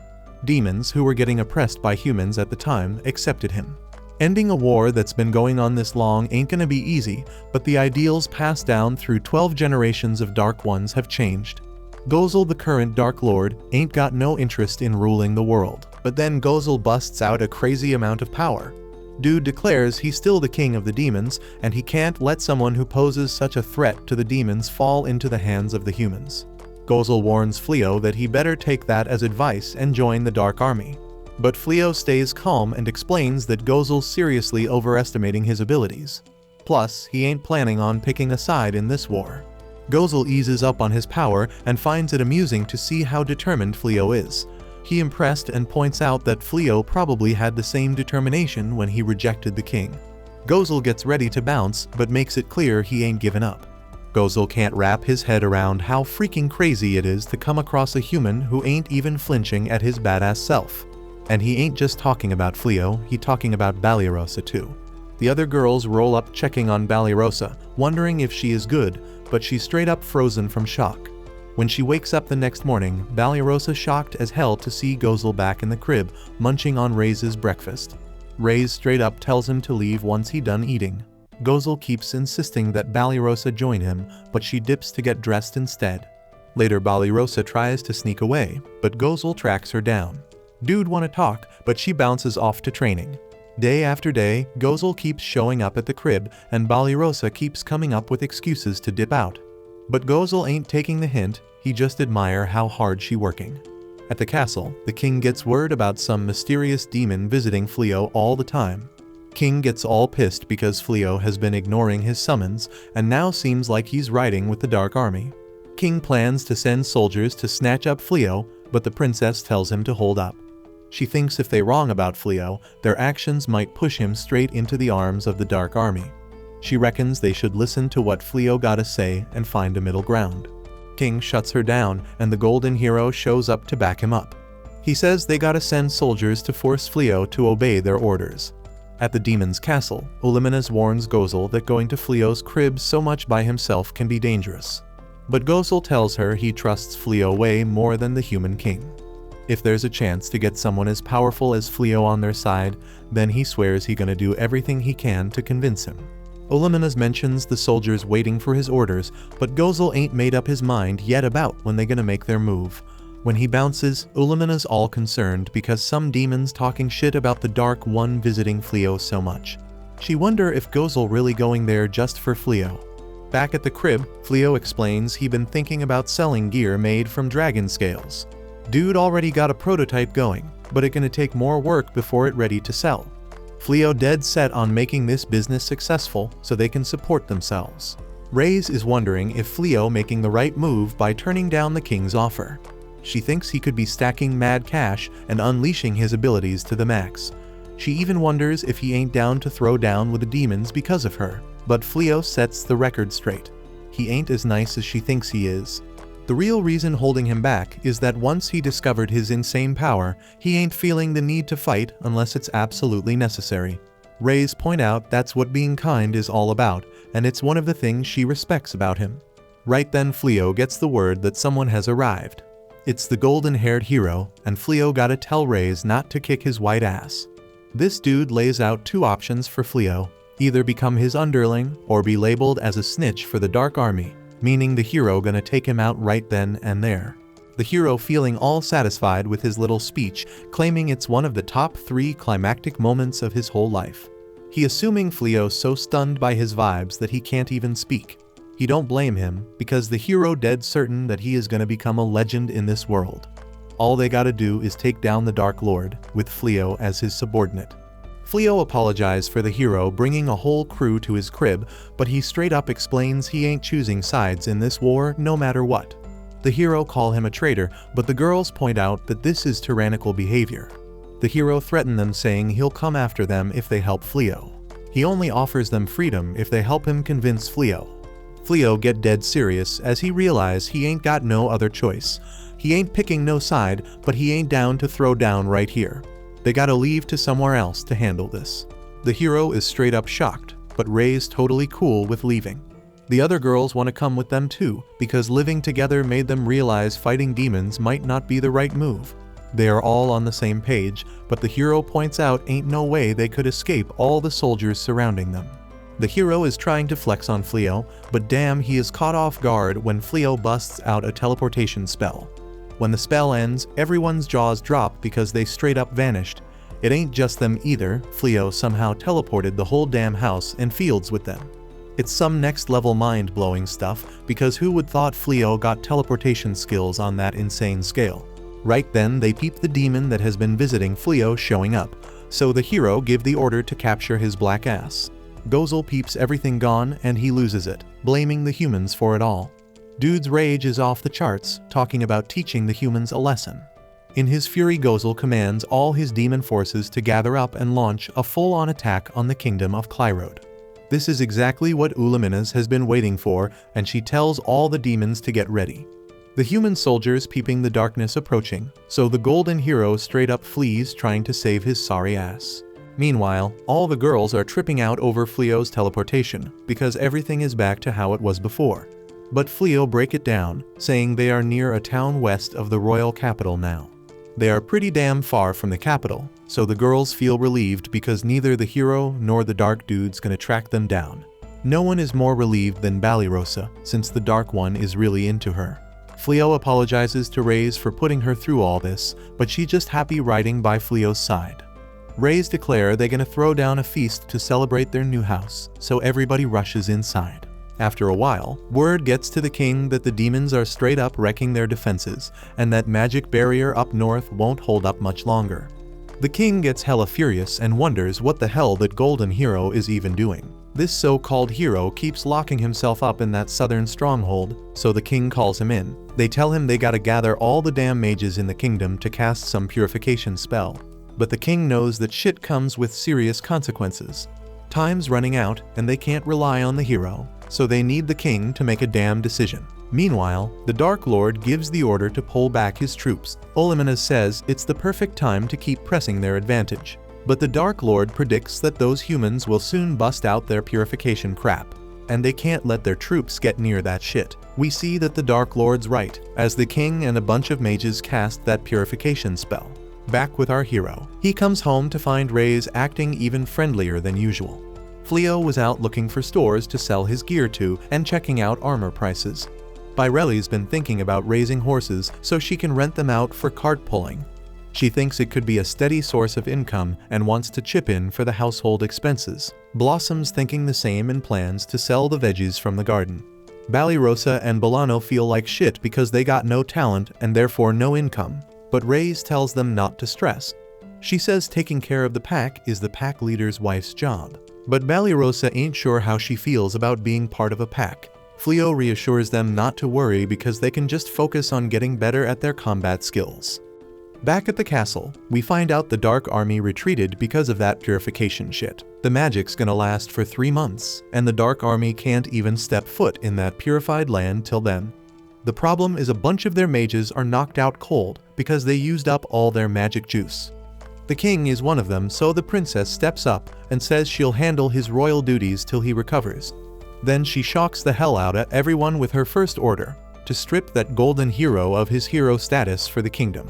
Demons who were getting oppressed by humans at the time accepted him. Ending a war that's been going on this long ain't gonna be easy, but the ideals passed down through 12 generations of Dark Ones have changed. Gozel, the current Dark Lord, ain't got no interest in ruling the world. But then Gozel busts out a crazy amount of power. Dude declares he's still the king of the demons, and he can't let someone who poses such a threat to the demons fall into the hands of the humans. Gozel warns Fleo that he better take that as advice and join the Dark Army. But Fleo stays calm and explains that Gozel's seriously overestimating his abilities. Plus, he ain't planning on picking a side in this war. Gozel eases up on his power and finds it amusing to see how determined Fleo is. He impressed and points out that Fleo probably had the same determination when he rejected the king. Gozel gets ready to bounce, but makes it clear he ain't given up. Gozel can't wrap his head around how freaking crazy it is to come across a human who ain't even flinching at his badass self. And he ain't just talking about Fleo, he talking about Banished too. The other girls roll up checking on Banished, wondering if she is good, but she's straight up frozen from shock. When she wakes up the next morning, Banished shocked as hell to see Gozel back in the crib, munching on Reyes' breakfast. Reyes straight up tells him to leave once he done eating. Gozel keeps insisting that Banished join him, but she dips to get dressed instead. Later Banished tries to sneak away, but Gozel tracks her down. Dude wanna talk, but she bounces off to training. Day after day, Gozel keeps showing up at the crib, and Banished keeps coming up with excuses to dip out. But Gozel ain't taking the hint, he just admire how hard she working. At the castle, the king gets word about some mysterious demon visiting Fleo all the time. King gets all pissed because Fleo has been ignoring his summons, and now seems like he's riding with the Dark Army. King plans to send soldiers to snatch up Fleo, but the princess tells him to hold up. She thinks if they wrong about Fleo, their actions might push him straight into the arms of the Dark Army. She reckons they should listen to what Fleo gotta say and find a middle ground. King shuts her down, and the Golden Hero shows up to back him up. He says they gotta send soldiers to force Fleo to obey their orders. At the demon's castle, Olimenes warns Gozel that going to Fleo's crib so much by himself can be dangerous. But Gozel tells her he trusts Fleo way more than the human king. If there's a chance to get someone as powerful as Fleo on their side, then he swears he gonna do everything he can to convince him. Olimenes mentions the soldiers waiting for his orders, but Gozel ain't made up his mind yet about when they gonna make their move. When he bounces, Olimenes all concerned because some demons talking shit about the Dark One visiting Fleo so much. She wonder if Gozel really going there just for Fleo. Back at the crib, Fleo explains he been thinking about selling gear made from dragon scales. Dude already got a prototype going, but it gonna take more work before it ready to sell. Fleo dead set on making this business successful so they can support themselves. Reyes is wondering if Fleo making the right move by turning down the king's offer. She thinks he could be stacking mad cash and unleashing his abilities to the max. She even wonders if he ain't down to throw down with the demons because of her, but Fleo sets the record straight. He ain't as nice as she thinks he is. The real reason holding him back is that once he discovered his insane power, he ain't feeling the need to fight unless it's absolutely necessary. Reyes point out that's what being kind is all about, and it's one of the things she respects about him. Right then Fleo gets the word that someone has arrived. It's the golden-haired hero, and Fleo gotta tell Reyes not to kick his white ass. This dude lays out two options for Fleo, either become his underling or be labeled as a snitch for the Dark Army, meaning the hero gonna take him out right then and there. The hero feeling all satisfied with his little speech, claiming it's one of the top 3 climactic moments of his whole life. He assuming Fleo's so stunned by his vibes that he can't even speak. He don't blame him, because the hero dead certain that he is gonna become a legend in this world. All they gotta do is take down the Dark Lord, with Fleo as his subordinate. Fleo apologized for the hero bringing a whole crew to his crib, but he straight up explains he ain't choosing sides in this war no matter what. The hero call him a traitor, but the girls point out that this is tyrannical behavior. The hero threaten them saying he'll come after them if they help Fleo. He only offers them freedom if they help him convince Fleo. Fleo get dead serious as he realize he ain't got no other choice. He ain't picking no side, but he ain't down to throw down right here. They gotta leave to somewhere else to handle this. The hero is straight up shocked, but Rei's totally cool with leaving. The other girls want to come with them too, because living together made them realize fighting demons might not be the right move. They are all on the same page, but the hero points out ain't no way they could escape all the soldiers surrounding them. The hero is trying to flex on Fleo, but damn, he is caught off guard when Fleo busts out a teleportation spell. When the spell ends, everyone's jaws drop because they straight up vanished. It ain't just them either, Fleo somehow teleported the whole damn house and fields with them. It's some next level mind-blowing stuff, because who would thought Fleo got teleportation skills on that insane scale? Right then they peep the demon that has been visiting Fleo showing up, so the hero give the order to capture his black ass. Gozel peeps everything gone and he loses it, blaming the humans for it all. Dude's rage is off the charts, talking about teaching the humans a lesson. In his fury, Gozel commands all his demon forces to gather up and launch a full-on attack on the kingdom of Clyrode. This is exactly what Ulaminas has been waiting for, and she tells all the demons to get ready. The human soldiers peeping the darkness approaching, so the golden hero straight up flees trying to save his sorry ass. Meanwhile, all the girls are tripping out over Fleo's teleportation, because everything is back to how it was before. But Fleo break it down, saying they are near a town west of the royal capital now. They are pretty damn far from the capital, so the girls feel relieved because neither the hero nor the dark dude's gonna track them down. No one is more relieved than Balirosa, since the dark one is really into her. Fleo apologizes to Rei's for putting her through all this, but she's just happy riding by Fleo's side. Rei's declare they're gonna throw down a feast to celebrate their new house, so everybody rushes inside. After a while, word gets to the king that the demons are straight up wrecking their defenses, and that magic barrier up north won't hold up much longer. The king gets hella furious and wonders what the hell that golden hero is even doing. This so-called hero keeps locking himself up in that southern stronghold, so the king calls him in. They tell him they gotta gather all the damn mages in the kingdom to cast some purification spell. But the king knows that shit comes with serious consequences. Time's running out, and they can't rely on the hero, so they need the king to make a damn decision. Meanwhile, the Dark Lord gives the order to pull back his troops. Ulaminas says it's the perfect time to keep pressing their advantage. But the Dark Lord predicts that those humans will soon bust out their purification crap, and they can't let their troops get near that shit. We see that the Dark Lord's right, as the king and a bunch of mages cast that purification spell. Back with our hero. He comes home to find Rei's acting even friendlier than usual. Fleo was out looking for stores to sell his gear to and checking out armor prices. Baireli's been thinking about raising horses so she can rent them out for cart pulling. She thinks it could be a steady source of income and wants to chip in for the household expenses. Blossom's thinking the same and plans to sell the veggies from the garden. Balirosa and Bolano feel like shit because they got no talent and therefore no income, but Rei's tells them not to stress. She says taking care of the pack is the pack leader's wife's job. But Balirosa ain't sure how she feels about being part of a pack. Fleo reassures them not to worry because they can just focus on getting better at their combat skills. Back at the castle, we find out the Dark Army retreated because of that purification shit. The magic's gonna last for 3 months, and the Dark Army can't even step foot in that purified land till then. The problem is a bunch of their mages are knocked out cold because they used up all their magic juice. The king is one of them, so the princess steps up and says she'll handle his royal duties till he recovers. Then she shocks the hell out of everyone with her first order, to strip that golden hero of his hero status for the kingdom.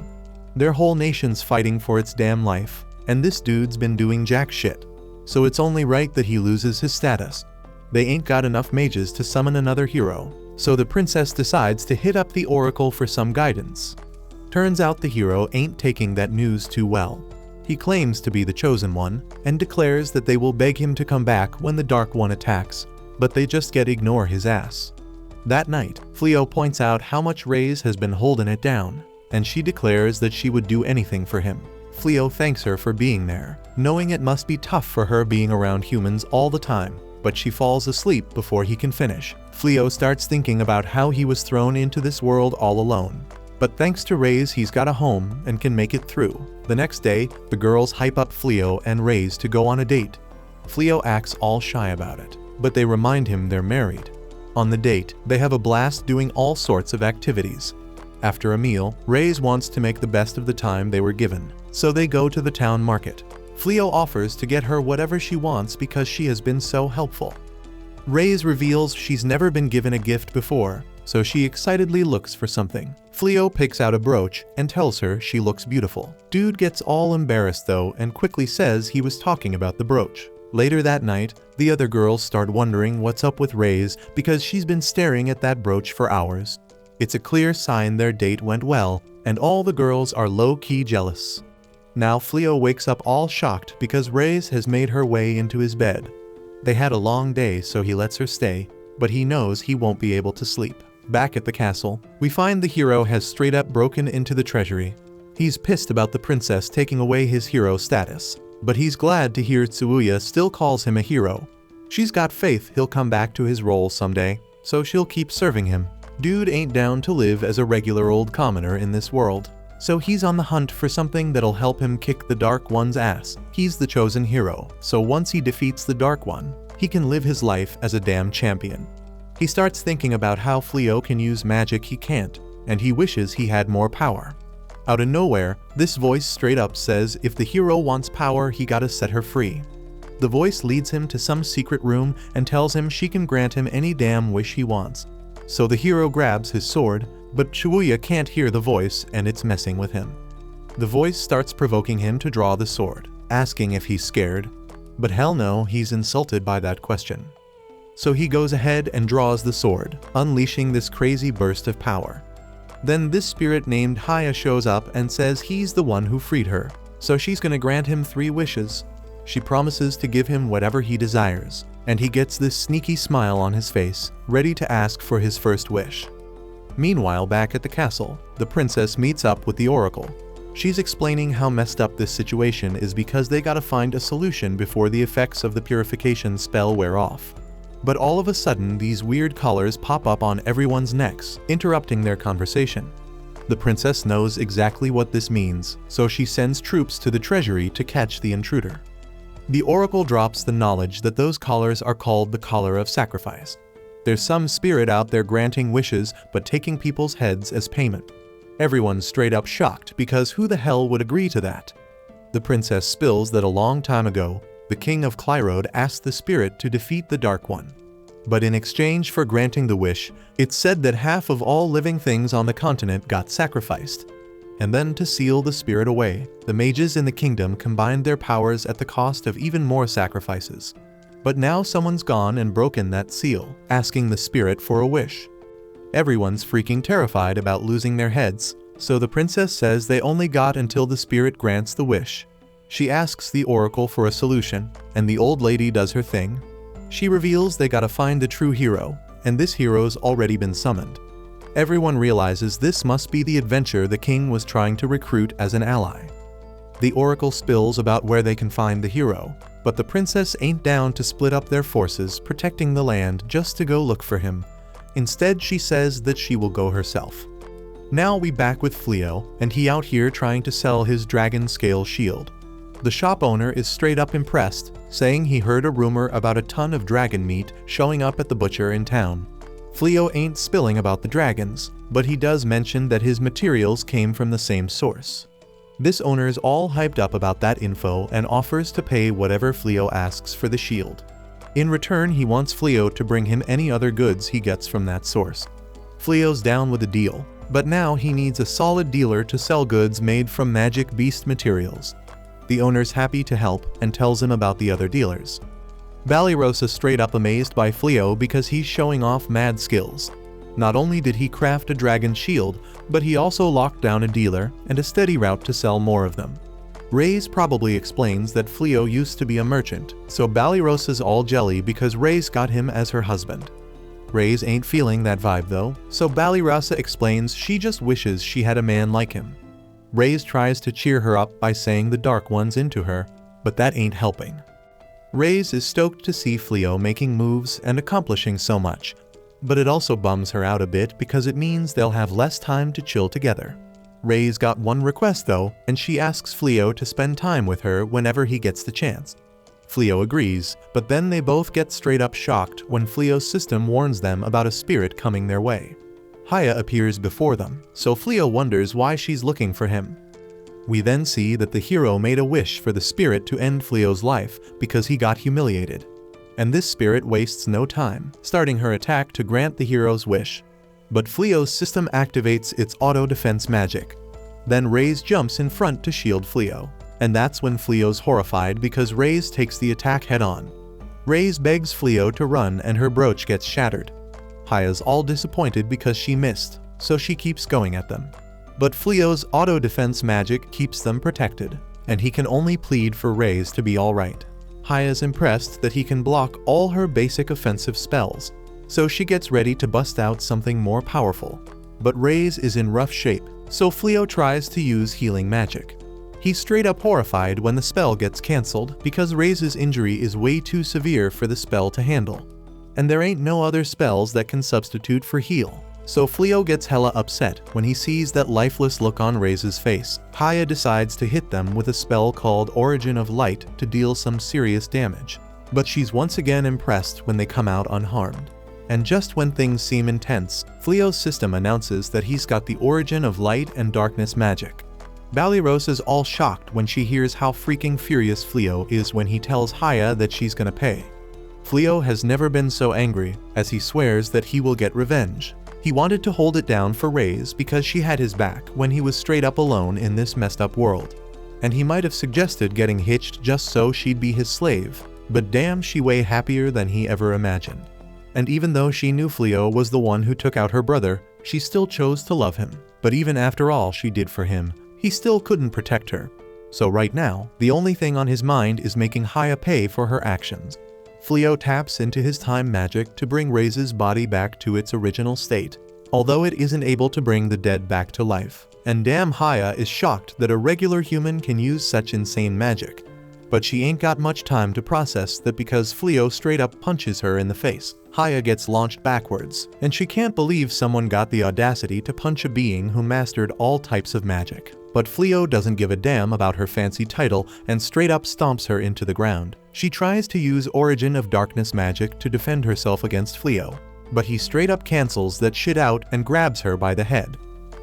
Their whole nation's fighting for its damn life, and this dude's been doing jack shit, so it's only right that he loses his status. They ain't got enough mages to summon another hero, so the princess decides to hit up the oracle for some guidance. Turns out the hero ain't taking that news too well. He claims to be the chosen one, and declares that they will beg him to come back when the Dark One attacks, but they just ignore his ass. That night, Fleo points out how much Rei's has been holding it down, and she declares that she would do anything for him. Fleo thanks her for being there, knowing it must be tough for her being around humans all the time. but she falls asleep before he can finish. Fleo starts thinking about how he was thrown into this world all alone. But thanks to Raze, he's got a home and can make it through. The next day, the girls hype up Fleo and Raze to go on a date. Fleo acts all shy about it, but they remind him they're married. On the date, they have a blast doing all sorts of activities. After a meal, Raze wants to make the best of the time they were given, so they go to the town market. Fleo offers to get her whatever she wants because she has been so helpful. Raze reveals she's never been given a gift before, so she excitedly looks for something. Fleo picks out a brooch and tells her she looks beautiful. Dude gets all embarrassed though and quickly says he was talking about the brooch. Later that night, the other girls start wondering what's up with Raze because she's been staring at that brooch for hours. It's a clear sign their date went well, and all the girls are low-key jealous. Now Fleo wakes up all shocked because Raze has made her way into his bed. They had a long day, so he lets her stay, but he knows he won't be able to sleep. Back at the castle, we find the hero has straight up broken into the treasury. He's pissed about the princess taking away his hero status, but he's glad to hear Tsuuya still calls him a hero. She's got faith he'll come back to his role someday, so she'll keep serving him. Dude ain't down to live as a regular old commoner in this world, so he's on the hunt for something that'll help him kick the Dark One's ass. He's the chosen hero, so once he defeats the Dark One, he can live his life as a damn champion. He starts thinking about how Fleo can use magic he can't, and he wishes he had more power. Out of nowhere, this voice straight up says if the hero wants power, he gotta set her free. The voice leads him to some secret room and tells him she can grant him any damn wish he wants. So the hero grabs his sword, but Tsuuya can't hear the voice and it's messing with him. The voice starts provoking him to draw the sword, asking if he's scared, but hell no, he's insulted by that question. So he goes ahead and draws the sword, unleashing this crazy burst of power. Then this spirit named Haya shows up and says he's the one who freed her, so she's gonna grant him 3 wishes. She promises to give him whatever he desires, and he gets this sneaky smile on his face, ready to ask for his first wish. Meanwhile, back at the castle, the princess meets up with the oracle. She's explaining how messed up this situation is because they gotta find a solution before the effects of the purification spell wear off. But all of a sudden, these weird collars pop up on everyone's necks, interrupting their conversation. The princess knows exactly what this means, so she sends troops to the treasury to catch the intruder. The oracle drops the knowledge that those collars are called the collar of sacrifice. There's some spirit out there granting wishes but taking people's heads as payment. Everyone's straight up shocked because who the hell would agree to that? The princess spills that a long time ago, the king of Clyrode asked the spirit to defeat the Dark One. But in exchange for granting the wish, it's said that half of all living things on the continent got sacrificed. And then to seal the spirit away, the mages in the kingdom combined their powers at the cost of even more sacrifices. But now someone's gone and broken that seal, asking the spirit for a wish. Everyone's freaking terrified about losing their heads, so the princess says they only got until the spirit grants the wish. She asks the oracle for a solution, and the old lady does her thing. She reveals they gotta find the true hero, and this hero's already been summoned. Everyone realizes this must be the adventure the king was trying to recruit as an ally. The oracle spills about where they can find the hero, but the princess ain't down to split up their forces protecting the land just to go look for him. Instead, she says that she will go herself. Now we back with Fleo, and he out here trying to sell his dragon scale shield. The shop owner is straight up impressed, saying he heard a rumor about a ton of dragon meat showing up at the butcher in town. Fleo ain't spilling about the dragons, but he does mention that his materials came from the same source. This owner's all hyped up about that info and offers to pay whatever Fleo asks for the shield. In return, he wants Fleo to bring him any other goods he gets from that source. Fleo's down with a deal, but now he needs a solid dealer to sell goods made from magic beast materials. The owner's happy to help and tells him about the other dealers. Ballyrosa's straight up amazed by Fleo because he's showing off mad skills. Not only did he craft a dragon shield, but he also locked down a dealer and a steady route to sell more of them. Raze probably explains that Fleo used to be a merchant, so Ballyrosa's all jelly because Raze got him as her husband. Raze ain't feeling that vibe though, so Ballyrosa explains she just wishes she had a man like him. Raze tries to cheer her up by saying the Dark One's into her, but that ain't helping. Reyes is stoked to see Fleo making moves and accomplishing so much, but it also bums her out a bit because it means they'll have less time to chill together. Reyes got one request though, and she asks Fleo to spend time with her whenever he gets the chance. Fleo agrees, but then they both get straight up shocked when Fleo's system warns them about a spirit coming their way. Haya appears before them, so Fleo wonders why she's looking for him. We then see that the hero made a wish for the spirit to end Fleo's life because he got humiliated. And this spirit wastes no time, starting her attack to grant the hero's wish. But Fleo's system activates its auto-defense magic. Then Reyes jumps in front to shield Fleo. And that's when Fleo's horrified because Reyes takes the attack head-on. Reyes begs Fleo to run and her brooch gets shattered. Haya's all disappointed because she missed, so she keeps going at them. But Fleo's auto-defense magic keeps them protected, and he can only plead for Reyes to be alright. Haya's impressed that he can block all her basic offensive spells, so she gets ready to bust out something more powerful. But Reyes is in rough shape, so Fleo tries to use healing magic. He's straight up horrified when the spell gets cancelled because Reyes' injury is way too severe for the spell to handle. And there ain't no other spells that can substitute for heal. So Fleo gets hella upset when he sees that lifeless look on Reyes' face. Haya decides to hit them with a spell called Origin of Light to deal some serious damage. But she's once again impressed when they come out unharmed. And just when things seem intense, Fleo's system announces that he's got the Origin of Light and Darkness magic. Balirosa's all shocked when she hears how freaking furious Fleo is when he tells Haya that she's gonna pay. Fleo has never been so angry, as he swears that he will get revenge. He wanted to hold it down for Reyes because she had his back when he was straight up alone in this messed up world. And he might have suggested getting hitched just so she'd be his slave, but damn, she way happier than he ever imagined. And even though she knew Fleo was the one who took out her brother, she still chose to love him. But even after all she did for him, he still couldn't protect her. So right now, the only thing on his mind is making Haya pay for her actions. Fleo taps into his time magic to bring Reyes' body back to its original state, although it isn't able to bring the dead back to life. And damn, Haya is shocked that a regular human can use such insane magic. But she ain't got much time to process that because Fleo straight up punches her in the face. Haya gets launched backwards, and she can't believe someone got the audacity to punch a being who mastered all types of magic. But Fleo doesn't give a damn about her fancy title and straight up stomps her into the ground. She tries to use Origin of Darkness magic to defend herself against Fleo, but he straight up cancels that shit out and grabs her by the head.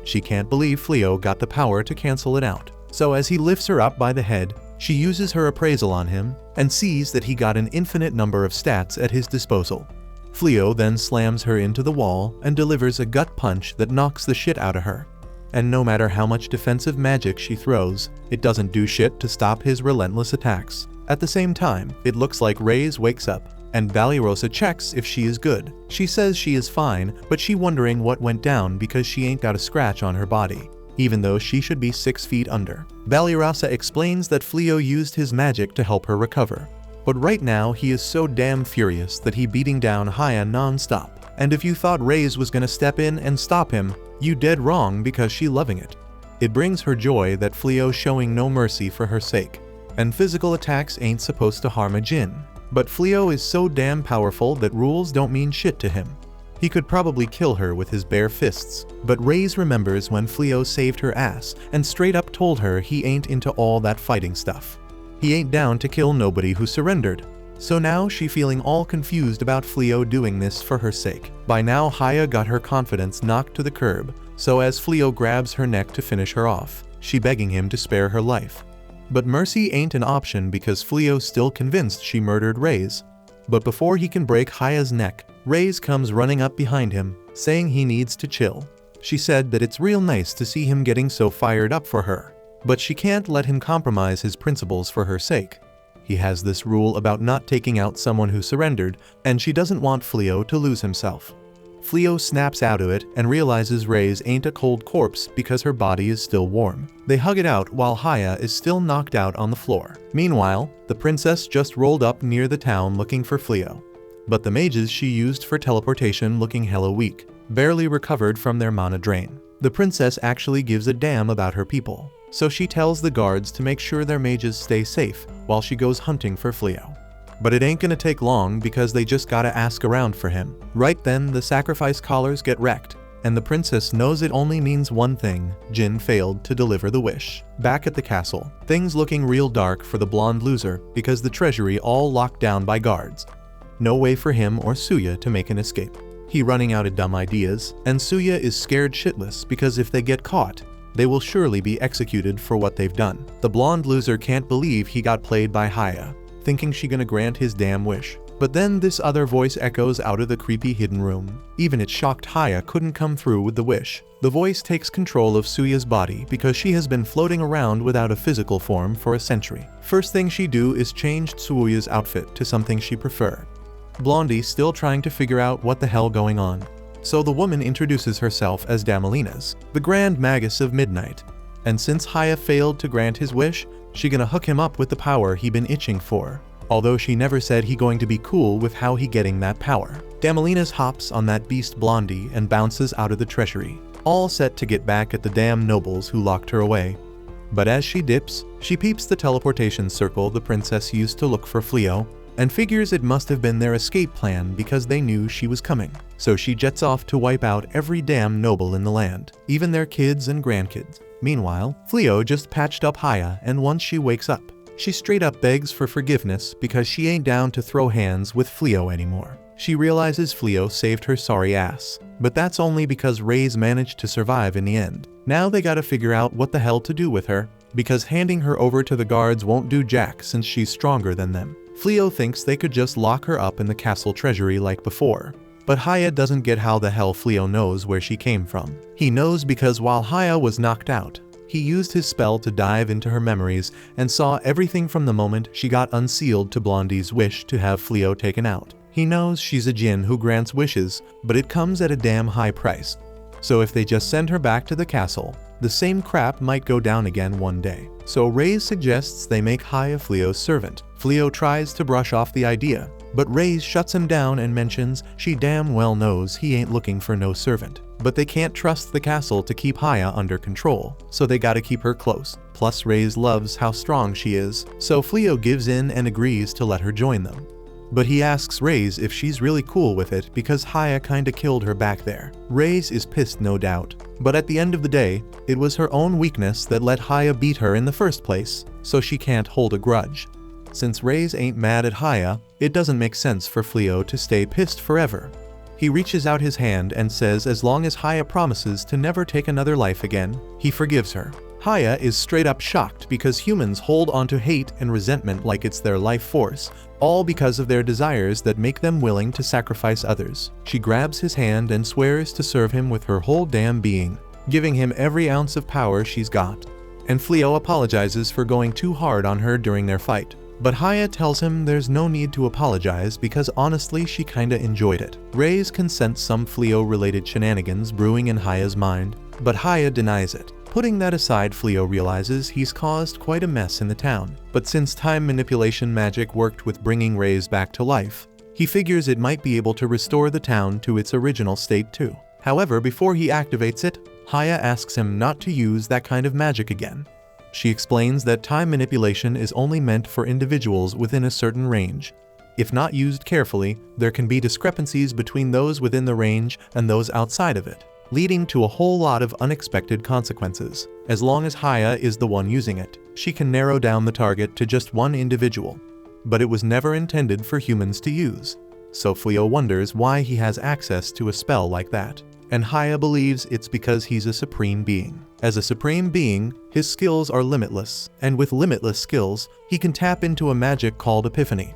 She can't believe Fleo got the power to cancel it out. So as he lifts her up by the head, she uses her appraisal on him and sees that he got an infinite number of stats at his disposal. Fleo then slams her into the wall and delivers a gut punch that knocks the shit out of her. And no matter how much defensive magic she throws, it doesn't do shit to stop his relentless attacks. At the same time, it looks like Reyes wakes up, and Balirosa checks if she is good. She says she is fine, but she wondering what went down because she ain't got a scratch on her body, even though she should be 6 feet under. Balirosa explains that Fleo used his magic to help her recover. But right now he is so damn furious that he beating down Haya non-stop. And if you thought Reyes was gonna step in and stop him, you dead wrong because she loving it. It brings her joy that Fleo showing no mercy for her sake. And physical attacks ain't supposed to harm a djinn. But Fleo is so damn powerful that rules don't mean shit to him. He could probably kill her with his bare fists. But Reyes remembers when Fleo saved her ass and straight up told her he ain't into all that fighting stuff. He ain't down to kill nobody who surrendered. So now she feeling all confused about Fleo doing this for her sake. By now Haya got her confidence knocked to the curb, so as Fleo grabs her neck to finish her off, she begging him to spare her life. But mercy ain't an option because Fleo's still convinced she murdered Reyes. But before he can break Haya's neck, Reyes comes running up behind him, saying he needs to chill. She said that it's real nice to see him getting so fired up for her, but she can't let him compromise his principles for her sake. He has this rule about not taking out someone who surrendered, and she doesn't want Fleo to lose himself. Fleo snaps out of it and realizes Reyes ain't a cold corpse because her body is still warm. They hug it out while Haya is still knocked out on the floor. Meanwhile, the princess just rolled up near the town looking for Fleo. But the mages she used for teleportation looking hella weak, barely recovered from their mana drain. The princess actually gives a damn about her people, so she tells the guards to make sure their mages stay safe while she goes hunting for Fleo. But it ain't gonna take long because they just gotta ask around for him. Right then, the sacrifice collars get wrecked, and the princess knows it only means one thing: Jin failed to deliver the wish. Back at the castle, things looking real dark for the blonde loser because the treasury all locked down by guards. No way for him or Suya to make an escape. He running out of dumb ideas, and Suya is scared shitless because if they get caught, they will surely be executed for what they've done. The blonde loser can't believe he got played by Haya, thinking she gonna grant his damn wish. But then this other voice echoes out of the creepy hidden room. Even it shocked Haya couldn't come through with the wish. The voice takes control of Suya's body because she has been floating around without a physical form for a century. First thing she do is change Suya's outfit to something she prefer. Blondie still trying to figure out what the hell going on. So the woman introduces herself as Damalinas, the Grand Magus of Midnight. And since Haya failed to grant his wish, she gonna hook him up with the power he been itching for. Although she never said he going to be cool with how he getting that power. Damalinas hops on that beast Blondie and bounces out of the treasury, all set to get back at the damn nobles who locked her away. But as she dips, she peeps the teleportation circle the princess used to look for Fleo, and figures it must have been their escape plan because they knew she was coming. So she jets off to wipe out every damn noble in the land, even their kids and grandkids. Meanwhile, Fleo just patched up Haya, and once she wakes up, she straight up begs for forgiveness because she ain't down to throw hands with Fleo anymore. She realizes Fleo saved her sorry ass, but that's only because Reyes managed to survive in the end. Now they gotta figure out what the hell to do with her, because handing her over to the guards won't do jack since she's stronger than them. Fleo thinks they could just lock her up in the castle treasury like before. But Haya doesn't get how the hell Fleo knows where she came from. He knows because while Haya was knocked out, he used his spell to dive into her memories and saw everything from the moment she got unsealed to Blondie's wish to have Fleo taken out. He knows she's a djinn who grants wishes, but it comes at a damn high price. So if they just send her back to the castle, the same crap might go down again one day. So Reyes suggests they make Haya Fleo's servant. Fleo tries to brush off the idea, but Reyes shuts him down and mentions she damn well knows he ain't looking for no servant. But they can't trust the castle to keep Haya under control, so they gotta keep her close. Plus Reyes loves how strong she is, so Fleo gives in and agrees to let her join them. But he asks Reyes if she's really cool with it because Haya kinda killed her back there. Reyes is pissed no doubt, but at the end of the day, it was her own weakness that let Haya beat her in the first place, so she can't hold a grudge. Since Reyes ain't mad at Haya, it doesn't make sense for Fleo to stay pissed forever. He reaches out his hand and says as long as Haya promises to never take another life again, he forgives her. Haya is straight up shocked because humans hold onto hate and resentment like it's their life force, all because of their desires that make them willing to sacrifice others. She grabs his hand and swears to serve him with her whole damn being, giving him every ounce of power she's got. And Fleo apologizes for going too hard on her during their fight. But Haya tells him there's no need to apologize because honestly she kinda enjoyed it. Reyes can sense some Fleo-related shenanigans brewing in Haya's mind, but Haya denies it. Putting that aside, Fleo realizes he's caused quite a mess in the town. But since time manipulation magic worked with bringing Reyes back to life, he figures it might be able to restore the town to its original state too. However, before he activates it, Haya asks him not to use that kind of magic again. She explains that time manipulation is only meant for individuals within a certain range. If not used carefully, there can be discrepancies between those within the range and those outside of it, leading to a whole lot of unexpected consequences. As long as Haya is the one using it, she can narrow down the target to just one individual. But it was never intended for humans to use. So Fleo wonders why he has access to a spell like that. And Haya believes it's because he's a supreme being. As a supreme being, his skills are limitless, and with limitless skills, he can tap into a magic called Epiphany.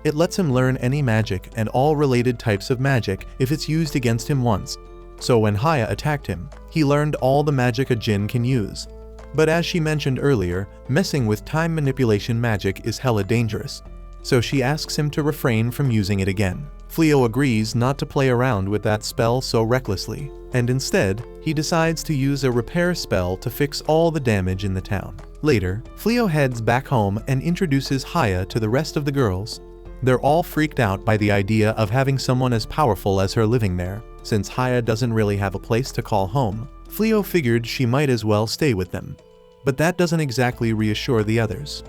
It lets him learn any magic and all related types of magic if it's used against him once. So when Haya attacked him, he learned all the magic a djinn can use. But as she mentioned earlier, messing with time manipulation magic is hella dangerous. So she asks him to refrain from using it again. Fleo agrees not to play around with that spell so recklessly, and instead, he decides to use a repair spell to fix all the damage in the town. Later, Fleo heads back home and introduces Haya to the rest of the girls. They're all freaked out by the idea of having someone as powerful as her living there. Since Haya doesn't really have a place to call home, Fleo figured she might as well stay with them. But that doesn't exactly reassure the others.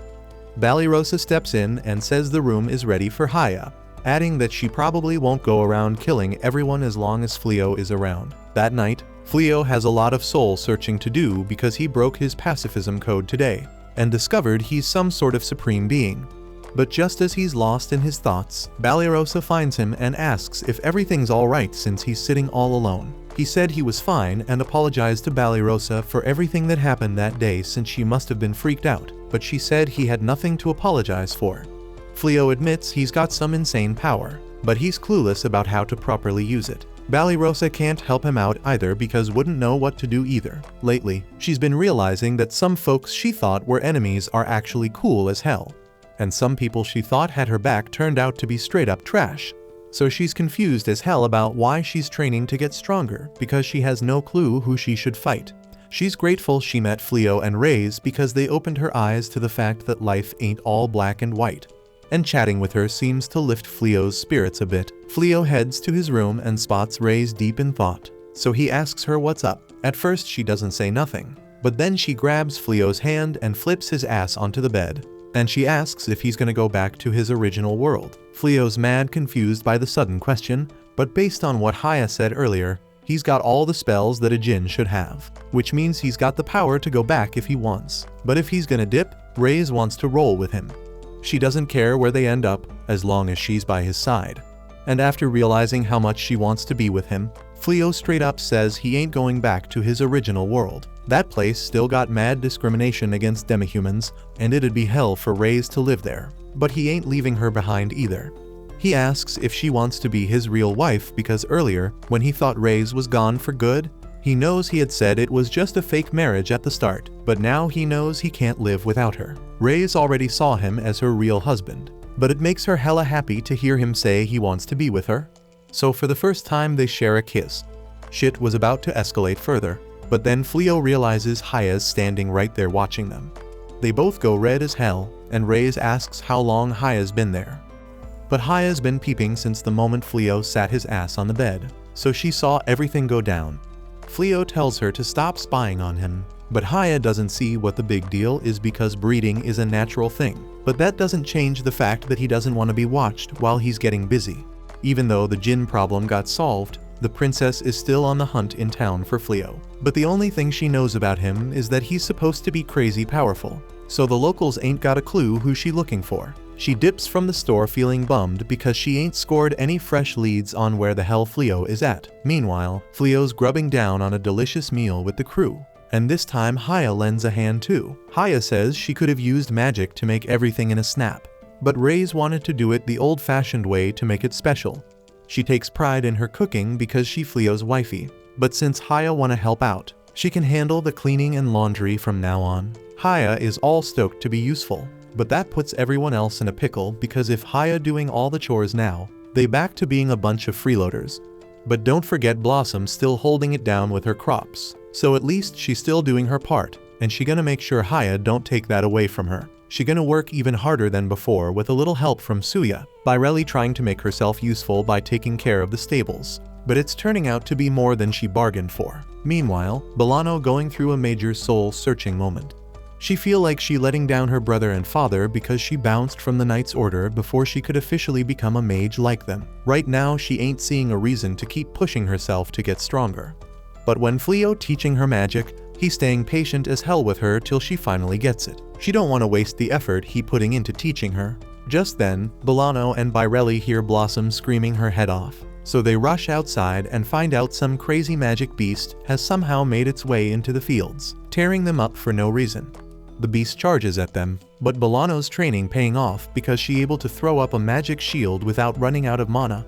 Balirosa steps in and says the room is ready for Haya, adding that she probably won't go around killing everyone as long as Fleo is around. That night, Fleo has a lot of soul searching to do because he broke his pacifism code today and discovered he's some sort of supreme being. But just as he's lost in his thoughts, Balirosa finds him and asks if everything's alright since he's sitting all alone. He said he was fine and apologized to Balirosa for everything that happened that day since she must have been freaked out, but she said he had nothing to apologize for. Fleo admits he's got some insane power, but he's clueless about how to properly use it. Balirosa can't help him out either because wouldn't know what to do either. Lately, she's been realizing that some folks she thought were enemies are actually cool as hell, and some people she thought had her back turned out to be straight up trash. So she's confused as hell about why she's training to get stronger because she has no clue who she should fight. She's grateful she met Fleo and Reyes because they opened her eyes to the fact that life ain't all black and white. And chatting with her seems to lift Fleo's spirits a bit. Fleo heads to his room and spots Reyes deep in thought, so he asks her what's up. At first she doesn't say nothing, but then she grabs Fleo's hand and flips his ass onto the bed, and she asks if he's gonna go back to his original world. Fleo's mad confused by the sudden question, but based on what Haya said earlier, he's got all the spells that a djinn should have, which means he's got the power to go back if he wants. But if he's gonna dip, Reyes wants to roll with him. She doesn't care where they end up, as long as she's by his side. And after realizing how much she wants to be with him, Fleo straight up says he ain't going back to his original world. That place still got mad discrimination against demihumans, and it'd be hell for Reyes to live there. But he ain't leaving her behind either. He asks if she wants to be his real wife because earlier, when he thought Reyes was gone for good, he knows he had said it was just a fake marriage at the start, but now he knows he can't live without her. Reyes already saw him as her real husband, but it makes her hella happy to hear him say he wants to be with her. So for the first time they share a kiss. Shit was about to escalate further, but then Fleo realizes Haya's standing right there watching them. They both go red as hell, and Reyes asks how long Haya's been there. But Haya's been peeping since the moment Fleo sat his ass on the bed, so she saw everything go down. Fleo tells her to stop spying on him, but Haya doesn't see what the big deal is because breeding is a natural thing. But that doesn't change the fact that he doesn't want to be watched while he's getting busy. Even though the djinn problem got solved, the princess is still on the hunt in town for Fleo. But the only thing she knows about him is that he's supposed to be crazy powerful, so the locals ain't got a clue who she's looking for. She dips from the store feeling bummed because she ain't scored any fresh leads on where the hell Fleo is at. Meanwhile, Fleo's grubbing down on a delicious meal with the crew, and this time Haya lends a hand too. Haya says she could have used magic to make everything in a snap, but Reyes wanted to do it the old-fashioned way to make it special. She takes pride in her cooking because she Fleo's wifey, but since Haya wanna help out, she can handle the cleaning and laundry from now on. Haya is all stoked to be useful, but that puts everyone else in a pickle because if Haya doing all the chores now, they back to being a bunch of freeloaders. But don't forget Blossom still holding it down with her crops, so at least she's still doing her part, and she gonna make sure Haya don't take that away from her. She gonna work even harder than before with a little help from Suya, Birelli trying to make herself useful by taking care of the stables. But it's turning out to be more than she bargained for. Meanwhile, Bolano going through a major soul-searching moment. She feel like she letting down her brother and father because she bounced from the Knight's Order before she could officially become a mage like them. Right now she ain't seeing a reason to keep pushing herself to get stronger. But when Fleo teaching her magic, he's staying patient as hell with her till she finally gets it. She don't want to waste the effort he putting into teaching her. Just then, Bolano and Birelli hear Blossom screaming her head off. So they rush outside and find out some crazy magic beast has somehow made its way into the fields, tearing them up for no reason. The beast charges at them, but Bolano's training paying off because she able to throw up a magic shield without running out of mana.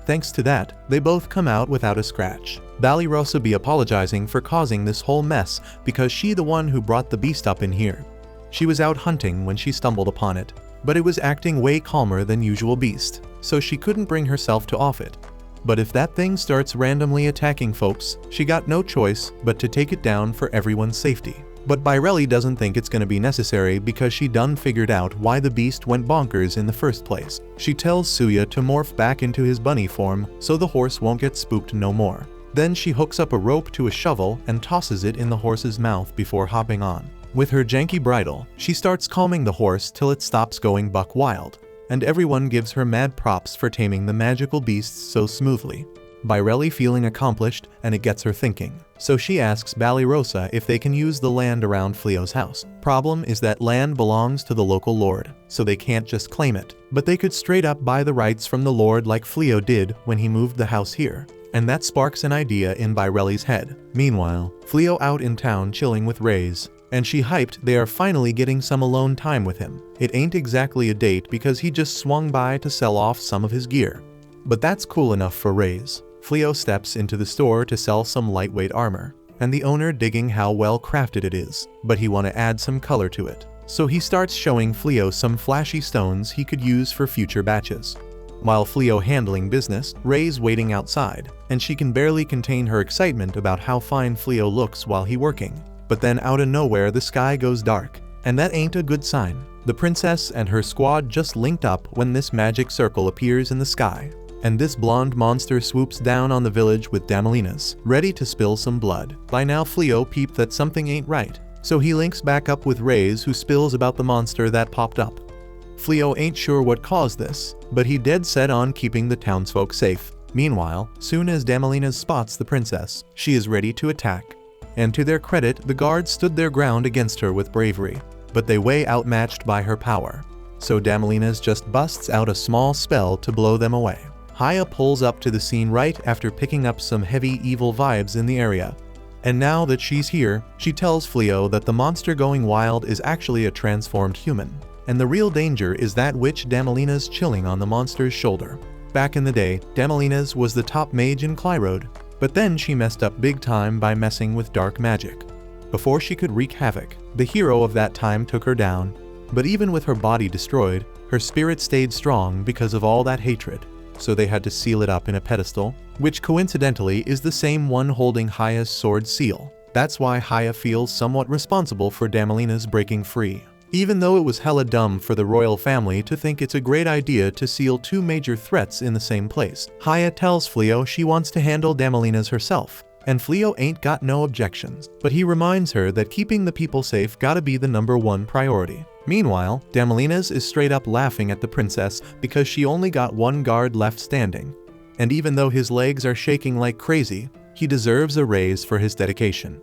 Thanks to that, they both come out without a scratch. Balirosa be apologizing for causing this whole mess because she the one who brought the beast up in here. She was out hunting when she stumbled upon it, but it was acting way calmer than usual beast, so she couldn't bring herself to off it. But if that thing starts randomly attacking folks, she got no choice but to take it down for everyone's safety. But Birelli doesn't think it's gonna be necessary because she done figured out why the beast went bonkers in the first place. She tells Suya to morph back into his bunny form so the horse won't get spooked no more. Then she hooks up a rope to a shovel and tosses it in the horse's mouth before hopping on. With her janky bridle, she starts calming the horse till it stops going buck wild, and everyone gives her mad props for taming the magical beasts so smoothly. Baireli feeling accomplished, and it gets her thinking. So she asks Balirosa if they can use the land around Fleo's house. Problem is that land belongs to the local lord, so they can't just claim it, but they could straight up buy the rights from the lord like Fleo did when he moved the house here. And that sparks an idea in Baireli's head. Meanwhile, Fleo out in town chilling with Reyes, and she hyped they are finally getting some alone time with him. It ain't exactly a date because he just swung by to sell off some of his gear. But that's cool enough for Reyes. Fleo steps into the store to sell some lightweight armor, and the owner digging how well crafted it is, but he want to add some color to it. So he starts showing Fleo some flashy stones he could use for future batches. While Fleo handling business, Reyes waiting outside, and she can barely contain her excitement about how fine Fleo looks while he working. But then out of nowhere the sky goes dark, and that ain't a good sign. The princess and her squad just linked up when this magic circle appears in the sky, and this blonde monster swoops down on the village with Damalinas, ready to spill some blood. By now Fleo peeped that something ain't right, so he links back up with Reyes who spills about the monster that popped up. Fleo ain't sure what caused this, but he dead set on keeping the townsfolk safe. Meanwhile, soon as Damalinas spots the princess, she is ready to attack. And to their credit, the guards stood their ground against her with bravery, but they way outmatched by her power. So Damalinas just busts out a small spell to blow them away. Haya pulls up to the scene right after picking up some heavy evil vibes in the area. And now that she's here, she tells Fleo that the monster going wild is actually a transformed human. And the real danger is that witch Damalinas chilling on the monster's shoulder. Back in the day, Damalinas was the top mage in Clyrode, but then she messed up big time by messing with dark magic. Before she could wreak havoc, the hero of that time took her down. But even with her body destroyed, her spirit stayed strong because of all that hatred. So they had to seal it up in a pedestal, which coincidentally is the same one holding Haya's sword seal. That's why Haya feels somewhat responsible for Damalinas breaking free. Even though it was hella dumb for the royal family to think it's a great idea to seal two major threats in the same place, Haya tells Fleo she wants to handle Damalinas herself, and Fleo ain't got no objections, but he reminds her that keeping the people safe gotta be the #1 priority. Meanwhile, Damalinas is straight up laughing at the princess because she only got one guard left standing. And even though his legs are shaking like crazy, he deserves a raise for his dedication.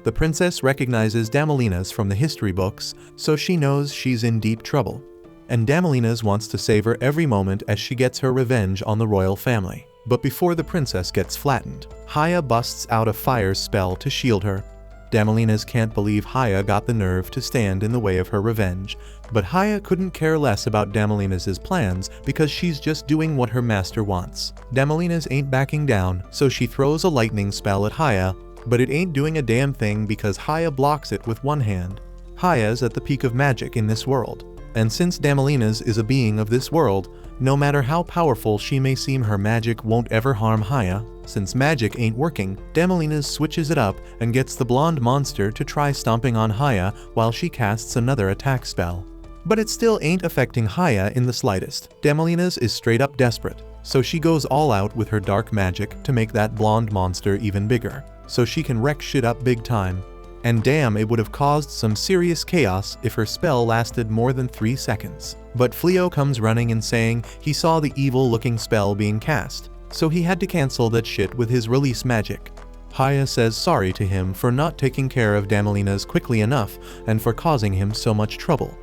The princess recognizes Damalinas from the history books, so she knows she's in deep trouble. And Damalinas wants to savor every moment as she gets her revenge on the royal family. But before the princess gets flattened, Haya busts out a fire spell to shield her. Damalinas can't believe Haya got the nerve to stand in the way of her revenge, but Haya couldn't care less about Damalinas' plans because she's just doing what her master wants. Damalinas ain't backing down, so she throws a lightning spell at Haya, but it ain't doing a damn thing because Haya blocks it with one hand. Haya's at the peak of magic in this world, and since Damalinas is a being of this world, no matter how powerful she may seem, her magic won't ever harm Haya. Since magic ain't working, Damalinas switches it up and gets the blonde monster to try stomping on Haya while she casts another attack spell. But it still ain't affecting Haya in the slightest. Damalinas is straight up desperate, so she goes all out with her dark magic to make that blonde monster even bigger, so she can wreck shit up big time. And damn, it would have caused some serious chaos if her spell lasted more than 3 seconds. But Fleo comes running and saying he saw the evil-looking spell being cast, so he had to cancel that shit with his release magic. Haya says sorry to him for not taking care of Damalinas quickly enough and for causing him so much trouble.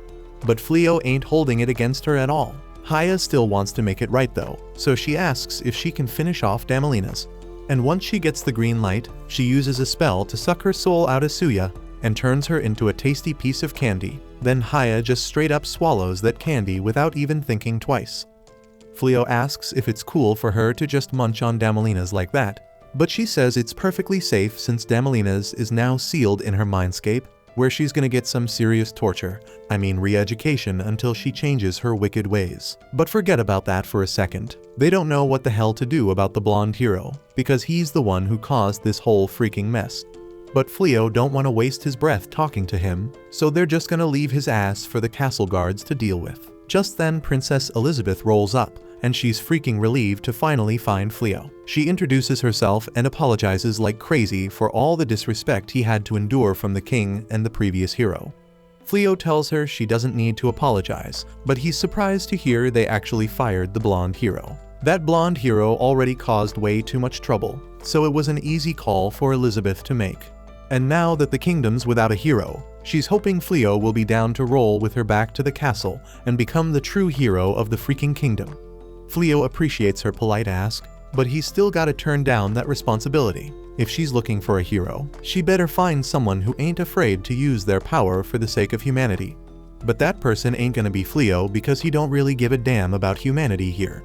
But Fleo ain't holding it against her at all. Haya still wants to make it right though, so she asks if she can finish off Damalinas. And once she gets the green light, she uses a spell to suck her soul out of Suya and turns her into a tasty piece of candy. Then Haya just straight up swallows that candy without even thinking twice. Fleo asks if it's cool for her to just munch on Damalinas like that, but she says it's perfectly safe since Damalinas is now sealed in her mindscape, where she's gonna get some serious torture, re-education until she changes her wicked ways. But forget about that for a second. They don't know what the hell to do about the blonde hero, because he's the one who caused this whole freaking mess. But Fleo don't want to waste his breath talking to him, so they're just gonna leave his ass for the castle guards to deal with. Just then Princess Elizabeth rolls up, and she's freaking relieved to finally find Fleo. She introduces herself and apologizes like crazy for all the disrespect he had to endure from the king and the previous hero. Fleo tells her she doesn't need to apologize, but he's surprised to hear they actually fired the blonde hero. That blonde hero already caused way too much trouble, so it was an easy call for Elizabeth to make. And now that the kingdom's without a hero, she's hoping Fleo will be down to roll with her back to the castle and become the true hero of the freaking kingdom. Fleo appreciates her polite ask, but he's still gotta turn down that responsibility. If she's looking for a hero, she better find someone who ain't afraid to use their power for the sake of humanity. But that person ain't gonna be Fleo because he don't really give a damn about humanity here.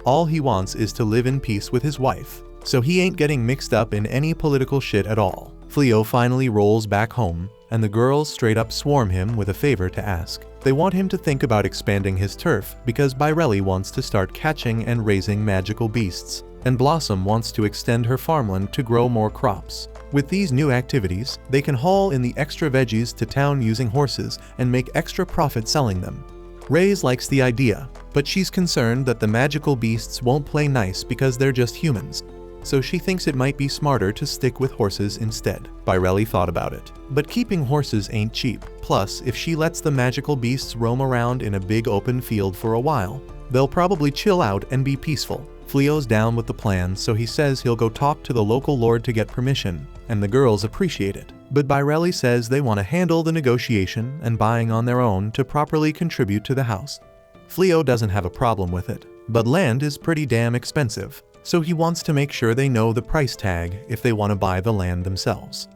All he wants is to live in peace with his wife, so he ain't getting mixed up in any political shit at all. Fleo finally rolls back home, and the girls straight up swarm him with a favor to ask. They want him to think about expanding his turf because Bairelli wants to start catching and raising magical beasts, and Blossom wants to extend her farmland to grow more crops. With these new activities, they can haul in the extra veggies to town using horses and make extra profit selling them. Reyes likes the idea, but she's concerned that the magical beasts won't play nice because they're just humans. So she thinks it might be smarter to stick with horses instead. Bairelli thought about it, but keeping horses ain't cheap. Plus, if she lets the magical beasts roam around in a big open field for a while, they'll probably chill out and be peaceful. Fleo's down with the plan, so he says he'll go talk to the local lord to get permission, and the girls appreciate it. But Bairelli says they want to handle the negotiation and buying on their own to properly contribute to the house. Fleo doesn't have a problem with it, but land is pretty damn expensive, so he wants to make sure they know the price tag if they want to buy the land themselves.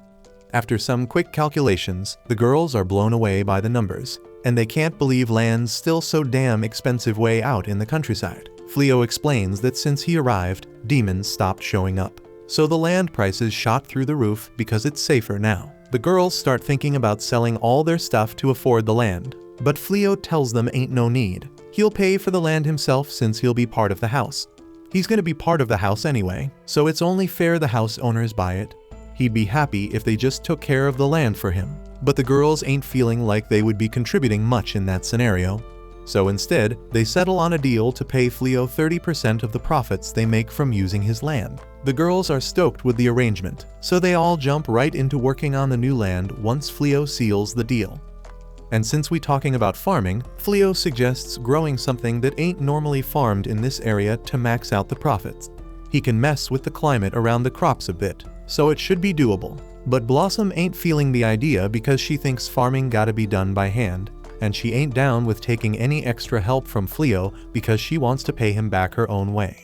After some quick calculations, the girls are blown away by the numbers, and they can't believe land's still so damn expensive way out in the countryside. Fleo explains that since he arrived, demons stopped showing up, so the land prices shot through the roof because it's safer now. The girls start thinking about selling all their stuff to afford the land, but Fleo tells them ain't no need. He'll pay for the land himself since he'll be part of the house. He's gonna be part of the house anyway, so it's only fair the house owners buy it. He'd be happy if they just took care of the land for him, but the girls ain't feeling like they would be contributing much in that scenario. So instead, they settle on a deal to pay Fleo 30% of the profits they make from using his land. The girls are stoked with the arrangement, so they all jump right into working on the new land once Fleo seals the deal. And since we talking about farming, Fleo suggests growing something that ain't normally farmed in this area to max out the profits. He can mess with the climate around the crops a bit, so it should be doable. But Blossom ain't feeling the idea because she thinks farming gotta be done by hand, and she ain't down with taking any extra help from Fleo because she wants to pay him back her own way.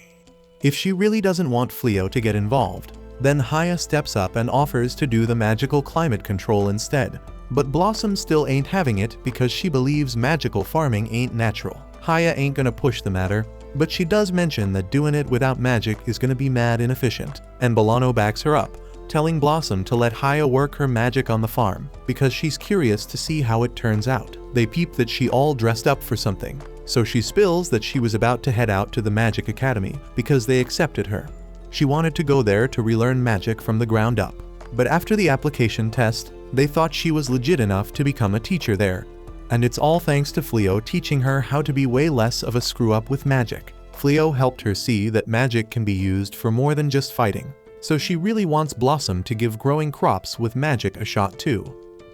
If she really doesn't want Fleo to get involved, then Haya steps up and offers to do the magical climate control instead. But Blossom still ain't having it because she believes magical farming ain't natural. Haya ain't gonna push the matter, but she does mention that doing it without magic is gonna be mad inefficient, and Bolano backs her up, telling Blossom to let Haya work her magic on the farm because she's curious to see how it turns out. They peep that she all dressed up for something, so she spills that she was about to head out to the Magic Academy because they accepted her. She wanted to go there to relearn magic from the ground up, but after the application test, they thought she was legit enough to become a teacher there. And it's all thanks to Fleo teaching her how to be way less of a screw-up with magic. Fleo helped her see that magic can be used for more than just fighting, so she really wants Blossom to give growing crops with magic a shot too.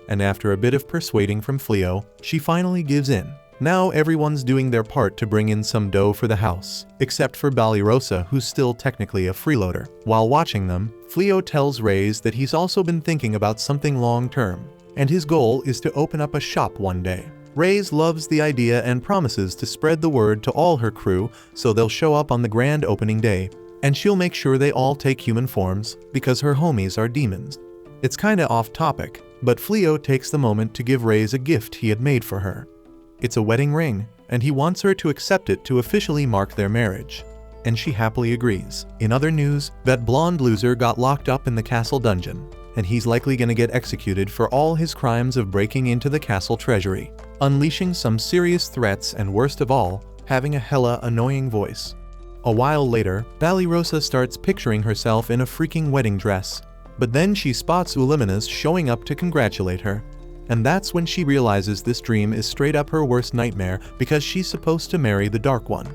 And after a bit of persuading from Fleo, she finally gives in. Now everyone's doing their part to bring in some dough for the house, except for Balinrosa, who's still technically a freeloader. While watching them, Fleo tells Reyes that he's also been thinking about something long-term, and his goal is to open up a shop one day. Reyes loves the idea and promises to spread the word to all her crew so they'll show up on the grand opening day, and she'll make sure they all take human forms because her homies are demons. It's kinda off topic, but Fleo takes the moment to give Reyes a gift he had made for her. It's a wedding ring, and he wants her to accept it to officially mark their marriage. And she happily agrees. In other news, that blonde loser got locked up in the castle dungeon, and he's likely gonna get executed for all his crimes of breaking into the castle treasury, unleashing some serious threats, and worst of all, having a hella annoying voice. A while later, Balinrosa starts picturing herself in a freaking wedding dress, but then she spots Ulimanas showing up to congratulate her. And that's when she realizes this dream is straight up her worst nightmare because she's supposed to marry the Dark One.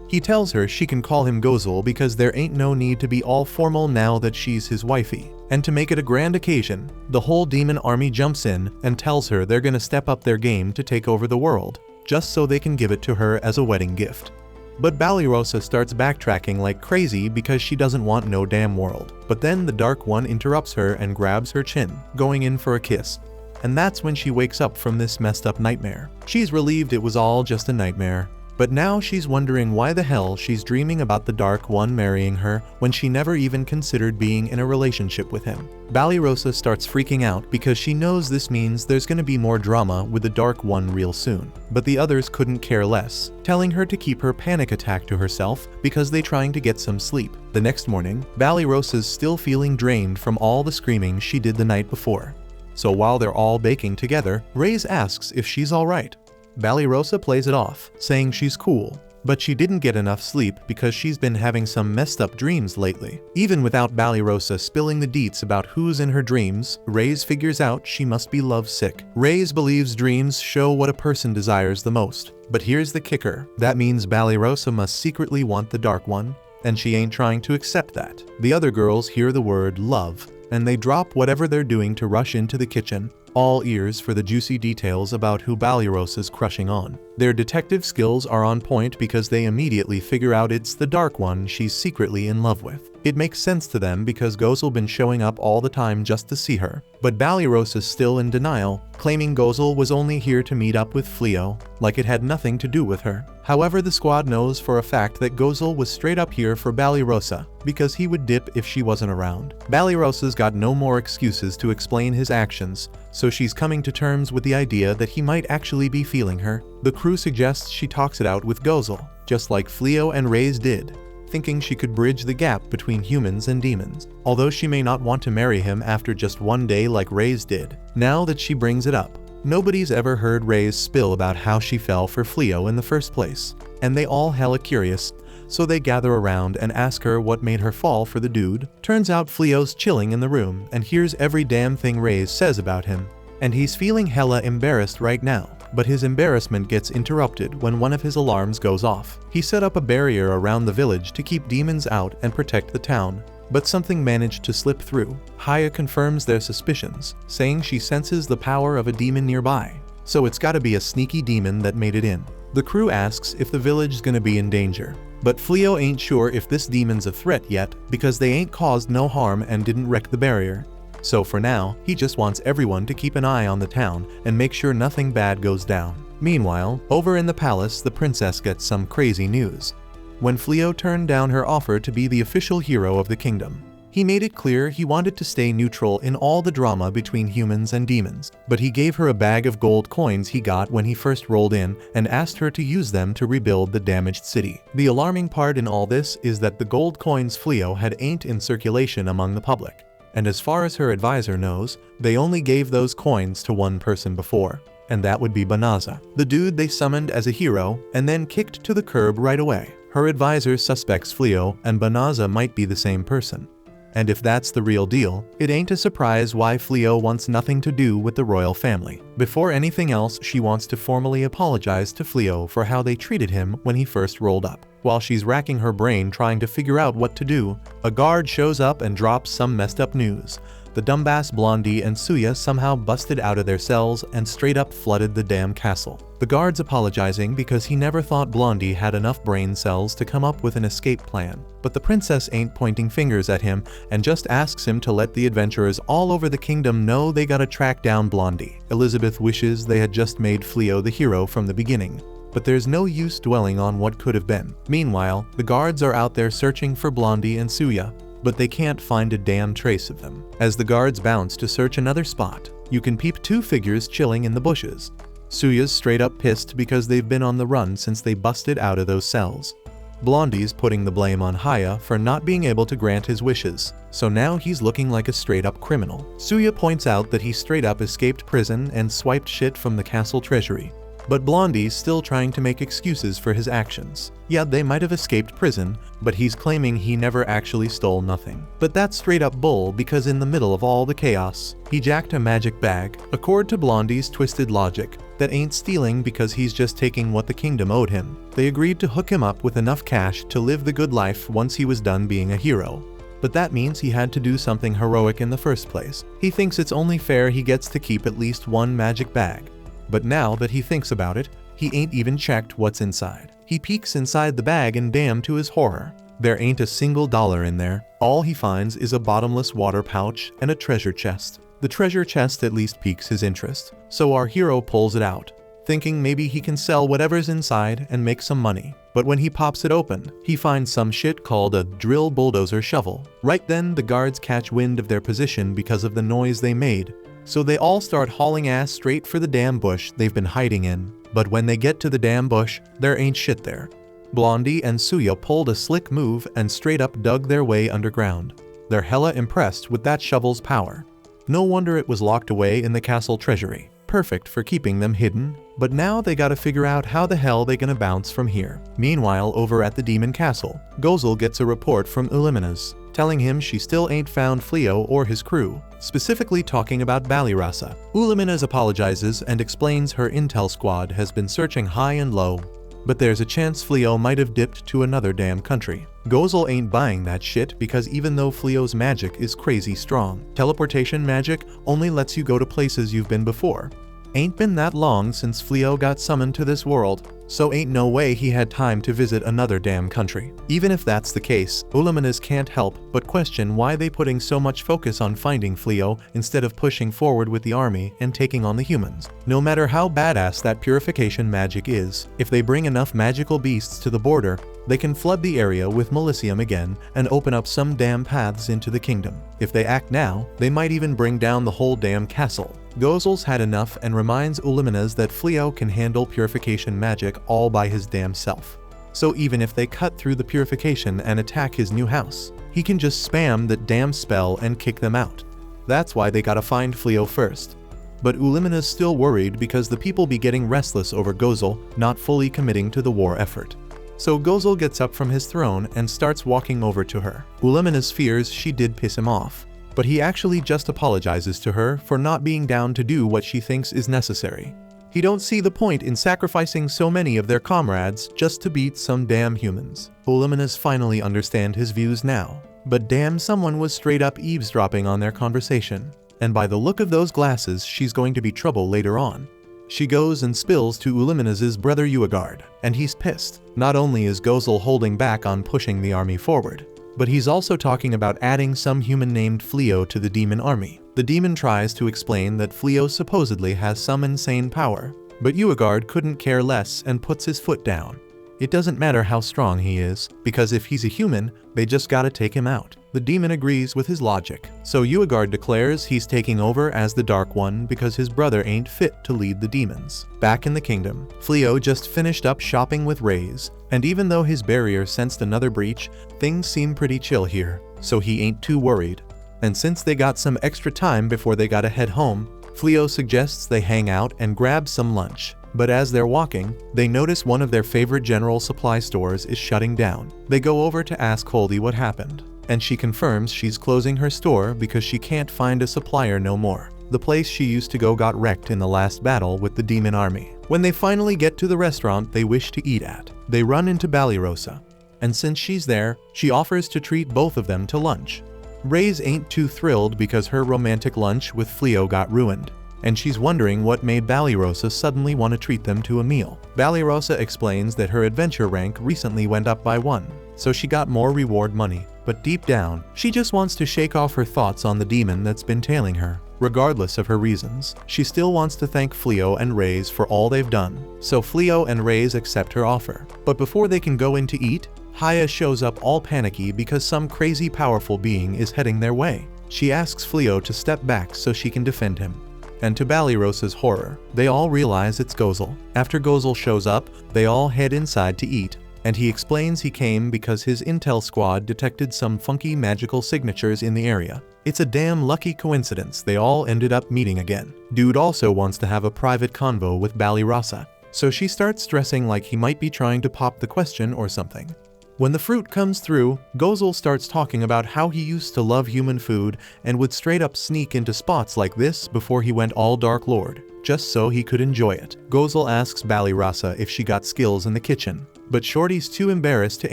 He tells her she can call him Gozul because there ain't no need to be all formal now that she's his wifey. And to make it a grand occasion, the whole demon army jumps in and tells her they're gonna step up their game to take over the world, just so they can give it to her as a wedding gift. But Banished starts backtracking like crazy because she doesn't want no damn world. But then the Dark One interrupts her and grabs her chin, going in for a kiss. And that's when she wakes up from this messed up nightmare. She's relieved it was all just a nightmare. But now she's wondering why the hell she's dreaming about the Dark One marrying her when she never even considered being in a relationship with him. Banished starts freaking out because she knows this means there's gonna be more drama with the Dark One real soon. But the others couldn't care less, telling her to keep her panic attack to herself because they trying to get some sleep. The next morning, Banishd's still feeling drained from all the screaming she did the night before. So while they're all baking together, Reyes asks if she's alright. Banished plays it off, saying she's cool, but she didn't get enough sleep because she's been having some messed up dreams lately. Even without Banished spilling the deets about who's in her dreams, Reyes figures out she must be lovesick. Reyes believes dreams show what a person desires the most. But here's the kicker, that means Banished must secretly want the Dark One, and she ain't trying to accept that. The other girls hear the word love, and they drop whatever they're doing to rush into the kitchen, all ears for the juicy details about who Banished is crushing on. Their detective skills are on point because they immediately figure out it's the Dark One she's secretly in love with. It makes sense to them because Gozul been showing up all the time just to see her. But Banished is still in denial, claiming Gozul was only here to meet up with Fleo, like it had nothing to do with her. However, the squad knows for a fact that Gozul was straight up here for Banished, because he would dip if she wasn't around. Banishd's got no more excuses to explain his actions, so she's coming to terms with the idea that he might actually be feeling her. The crew suggests she talks it out with Gozul, just like Fleo and Reyes did, thinking she could bridge the gap between humans and demons. Although she may not want to marry him after just one day like Reyes did. Now that she brings it up, nobody's ever heard Reyes spill about how she fell for Fleo in the first place, and they all hella curious, so they gather around and ask her what made her fall for the dude. Turns out Fleo's chilling in the room and hears every damn thing Reyes says about him, and he's feeling hella embarrassed right now. But his embarrassment gets interrupted when one of his alarms goes off. He set up a barrier around the village to keep demons out and protect the town, but something managed to slip through. Haya confirms their suspicions, saying she senses the power of a demon nearby, so it's gotta be a sneaky demon that made it in. The crew asks if the village's gonna be in danger, but Fleo ain't sure if this demon's a threat yet because they ain't caused no harm and didn't wreck the barrier. So for now, he just wants everyone to keep an eye on the town and make sure nothing bad goes down. Meanwhile, over in the palace, the princess gets some crazy news. When Fleo turned down her offer to be the official hero of the kingdom, he made it clear he wanted to stay neutral in all the drama between humans and demons. But he gave her a bag of gold coins he got when he first rolled in and asked her to use them to rebuild the damaged city. The alarming part in all this is that the gold coins Fleo had ain't in circulation among the public. And as far as her advisor knows, they only gave those coins to one person before, and that would be Banished, the dude they summoned as a hero and then kicked to the curb right away. Her advisor suspects Fleo and Banished might be the same person. And if that's the real deal, it ain't a surprise why Fleo wants nothing to do with the royal family. Before anything else, she wants to formally apologize to Fleo for how they treated him when he first rolled up. While she's racking her brain trying to figure out what to do, a guard shows up and drops some messed up news. The dumbass Blondie and Suya somehow busted out of their cells and straight up flooded the damn castle. The guard's apologizing because he never thought Blondie had enough brain cells to come up with an escape plan. But the princess ain't pointing fingers at him and just asks him to let the adventurers all over the kingdom know they gotta track down Blondie. Elizabeth wishes they had just made Fleo the hero from the beginning, but there's no use dwelling on what could have been. Meanwhile, the guards are out there searching for Blondie and Suya, but they can't find a damn trace of them. As the guards bounce to search another spot, you can peep two figures chilling in the bushes. Suya's straight up pissed because they've been on the run since they busted out of those cells. Blondie's putting the blame on Haya for not being able to grant his wishes, so now he's looking like a straight up criminal. Suya points out that he straight up escaped prison and swiped shit from the castle treasury. But Blondie's still trying to make excuses for his actions. Yeah, they might have escaped prison, but he's claiming he never actually stole nothing. But that's straight up bull because in the middle of all the chaos, he jacked a magic bag. Accord to Blondie's twisted logic, that ain't stealing because he's just taking what the kingdom owed him. They agreed to hook him up with enough cash to live the good life once he was done being a hero. But that means he had to do something heroic in the first place. He thinks it's only fair he gets to keep at least one magic bag. But now that he thinks about it, he ain't even checked what's inside. He peeks inside the bag and damn to his horror, there ain't a single dollar in there. All he finds is a bottomless water pouch and a treasure chest. The treasure chest at least piques his interest, so our hero pulls it out, thinking maybe he can sell whatever's inside and make some money. But when he pops it open, he finds some shit called a drill bulldozer shovel. Right then, the guards catch wind of their position because of the noise they made, so they all start hauling ass straight for the damn bush they've been hiding in. But when they get to the damn bush, there ain't shit there. Blondie and Suya pulled a slick move and straight up dug their way underground. They're hella impressed with that shovel's power. No wonder it was locked away in the castle treasury. Perfect for keeping them hidden, but now they gotta figure out how the hell they gonna bounce from here. Meanwhile, over at the demon castle, Gozel gets a report from Uliminaz, telling him she still ain't found Fleo or his crew, specifically talking about Balirasa. Uliminaz apologizes and explains her intel squad has been searching high and low, but there's a chance Fleo might have dipped to another damn country. Gozel ain't buying that shit because even though Fleo's magic is crazy strong, teleportation magic only lets you go to places you've been before. Ain't been that long since Fleo got summoned to this world, so ain't no way he had time to visit another damn country. Even if that's the case, Uliminaz can't help but question why they putting so much focus on finding Fleo instead of pushing forward with the army and taking on the humans. No matter how badass that purification magic is, if they bring enough magical beasts to the border, they can flood the area with Milicium again and open up some damn paths into the kingdom. If they act now, they might even bring down the whole damn castle. Gozel's had enough and reminds Uliminaz that Fleo can handle purification magic all by his damn self. So even if they cut through the purification and attack his new house, he can just spam that damn spell and kick them out. That's why they gotta find Fleo first. But Uliminaz still worried because the people be getting restless over Gozel not fully committing to the war effort. So Gozel gets up from his throne and starts walking over to her. Uliminaz fears she did piss him off, but he actually just apologizes to her for not being down to do what she thinks is necessary. He don't see the point in sacrificing so many of their comrades just to beat some damn humans. Uliminaz finally understand his views now, but damn, someone was straight up eavesdropping on their conversation, and by the look of those glasses she's going to be trouble later on. She goes and spills to Uliminaz's brother Uagard, and he's pissed. Not only is Gozel holding back on pushing the army forward, but he's also talking about adding some human named Fleo to the demon army. The demon tries to explain that Fleo supposedly has some insane power, but Uagard couldn't care less and puts his foot down. It doesn't matter how strong he is, because if he's a human, they just gotta take him out. The demon agrees with his logic, so Uagard declares he's taking over as the Dark One because his brother ain't fit to lead the demons. Back in the kingdom, Fleo just finished up shopping with Raze, and even though his barrier sensed another breach, things seem pretty chill here, so he ain't too worried. And since they got some extra time before they gotta head home, Fleo suggests they hang out and grab some lunch. But as they're walking, they notice one of their favorite general supply stores is shutting down. They go over to ask Holdy what happened, and she confirms she's closing her store because she can't find a supplier no more. The place she used to go got wrecked in the last battle with the demon army. When they finally get to the restaurant they wish to eat at, they run into Balirasa, and since she's there, she offers to treat both of them to lunch. Raze ain't too thrilled because her romantic lunch with Fleo got ruined, and she's wondering what made Balirasa suddenly want to treat them to a meal. Balirasa explains that her adventure rank recently went up by 1, so she got more reward money, but deep down, she just wants to shake off her thoughts on the demon that's been tailing her. Regardless of her reasons, she still wants to thank Fleo and Raze for all they've done, so Fleo and Raze accept her offer. But before they can go in to eat, Haya shows up all panicky because some crazy powerful being is heading their way. She asks Fleo to step back so she can defend him. And to Balirasa's horror, they all realize it's Gozel. After Gozel shows up, they all head inside to eat, and he explains he came because his intel squad detected some funky magical signatures in the area. It's a damn lucky coincidence they all ended up meeting again. Dude also wants to have a private convo with Balirasa, so she starts stressing like he might be trying to pop the question or something. When the fruit comes through, Gozel starts talking about how he used to love human food and would straight up sneak into spots like this before he went all Dark Lord, just so he could enjoy it. Gozel asks Balirasa if she got skills in the kitchen, but Shorty's too embarrassed to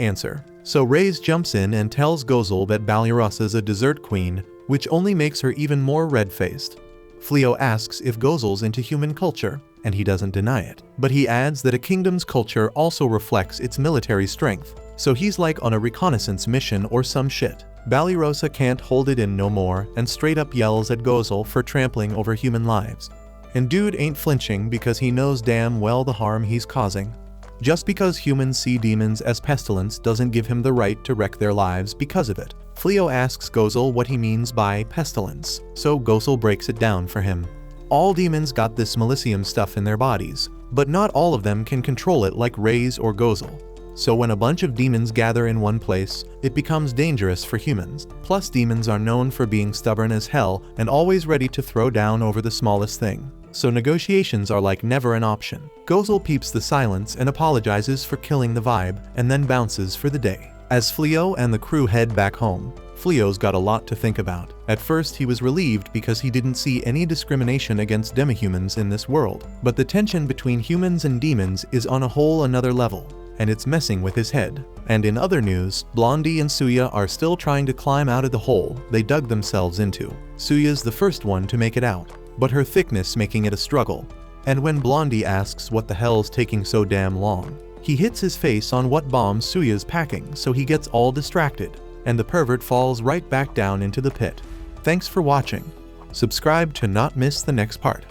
answer. So Reyes jumps in and tells Gozel that Balirasa's a dessert queen, which only makes her even more red-faced. Fleo asks if Gozel's into human culture, and he doesn't deny it. But he adds that a kingdom's culture also reflects its military strength, so he's like on a reconnaissance mission or some shit. Balirasa can't hold it in no more and straight up yells at Gozel for trampling over human lives. And dude ain't flinching because he knows damn well the harm he's causing. Just because humans see demons as pestilence doesn't give him the right to wreck their lives because of it. Fleo asks Gozel what he means by pestilence, so Gozel breaks it down for him. All demons got this malicium stuff in their bodies, but not all of them can control it like Reyes or Gozel. So when a bunch of demons gather in one place, it becomes dangerous for humans. Plus demons are known for being stubborn as hell and always ready to throw down over the smallest thing. So negotiations are like never an option. Gozel peeps the silence and apologizes for killing the vibe, and then bounces for the day. As Fleo and the crew head back home, Fleo's got a lot to think about. At first he was relieved because he didn't see any discrimination against demihumans in this world, but the tension between humans and demons is on a whole another level, and it's messing with his head. And in other news, Blondie and Suya are still trying to climb out of the hole they dug themselves into. Suya's the first one to make it out, but her thickness making it a struggle. And when Blondie asks what the hell's taking so damn long, he hits his face on what bombs Suya's packing, so he gets all distracted, and the pervert falls right back down into the pit. Thanks for watching. Subscribe to not miss the next part.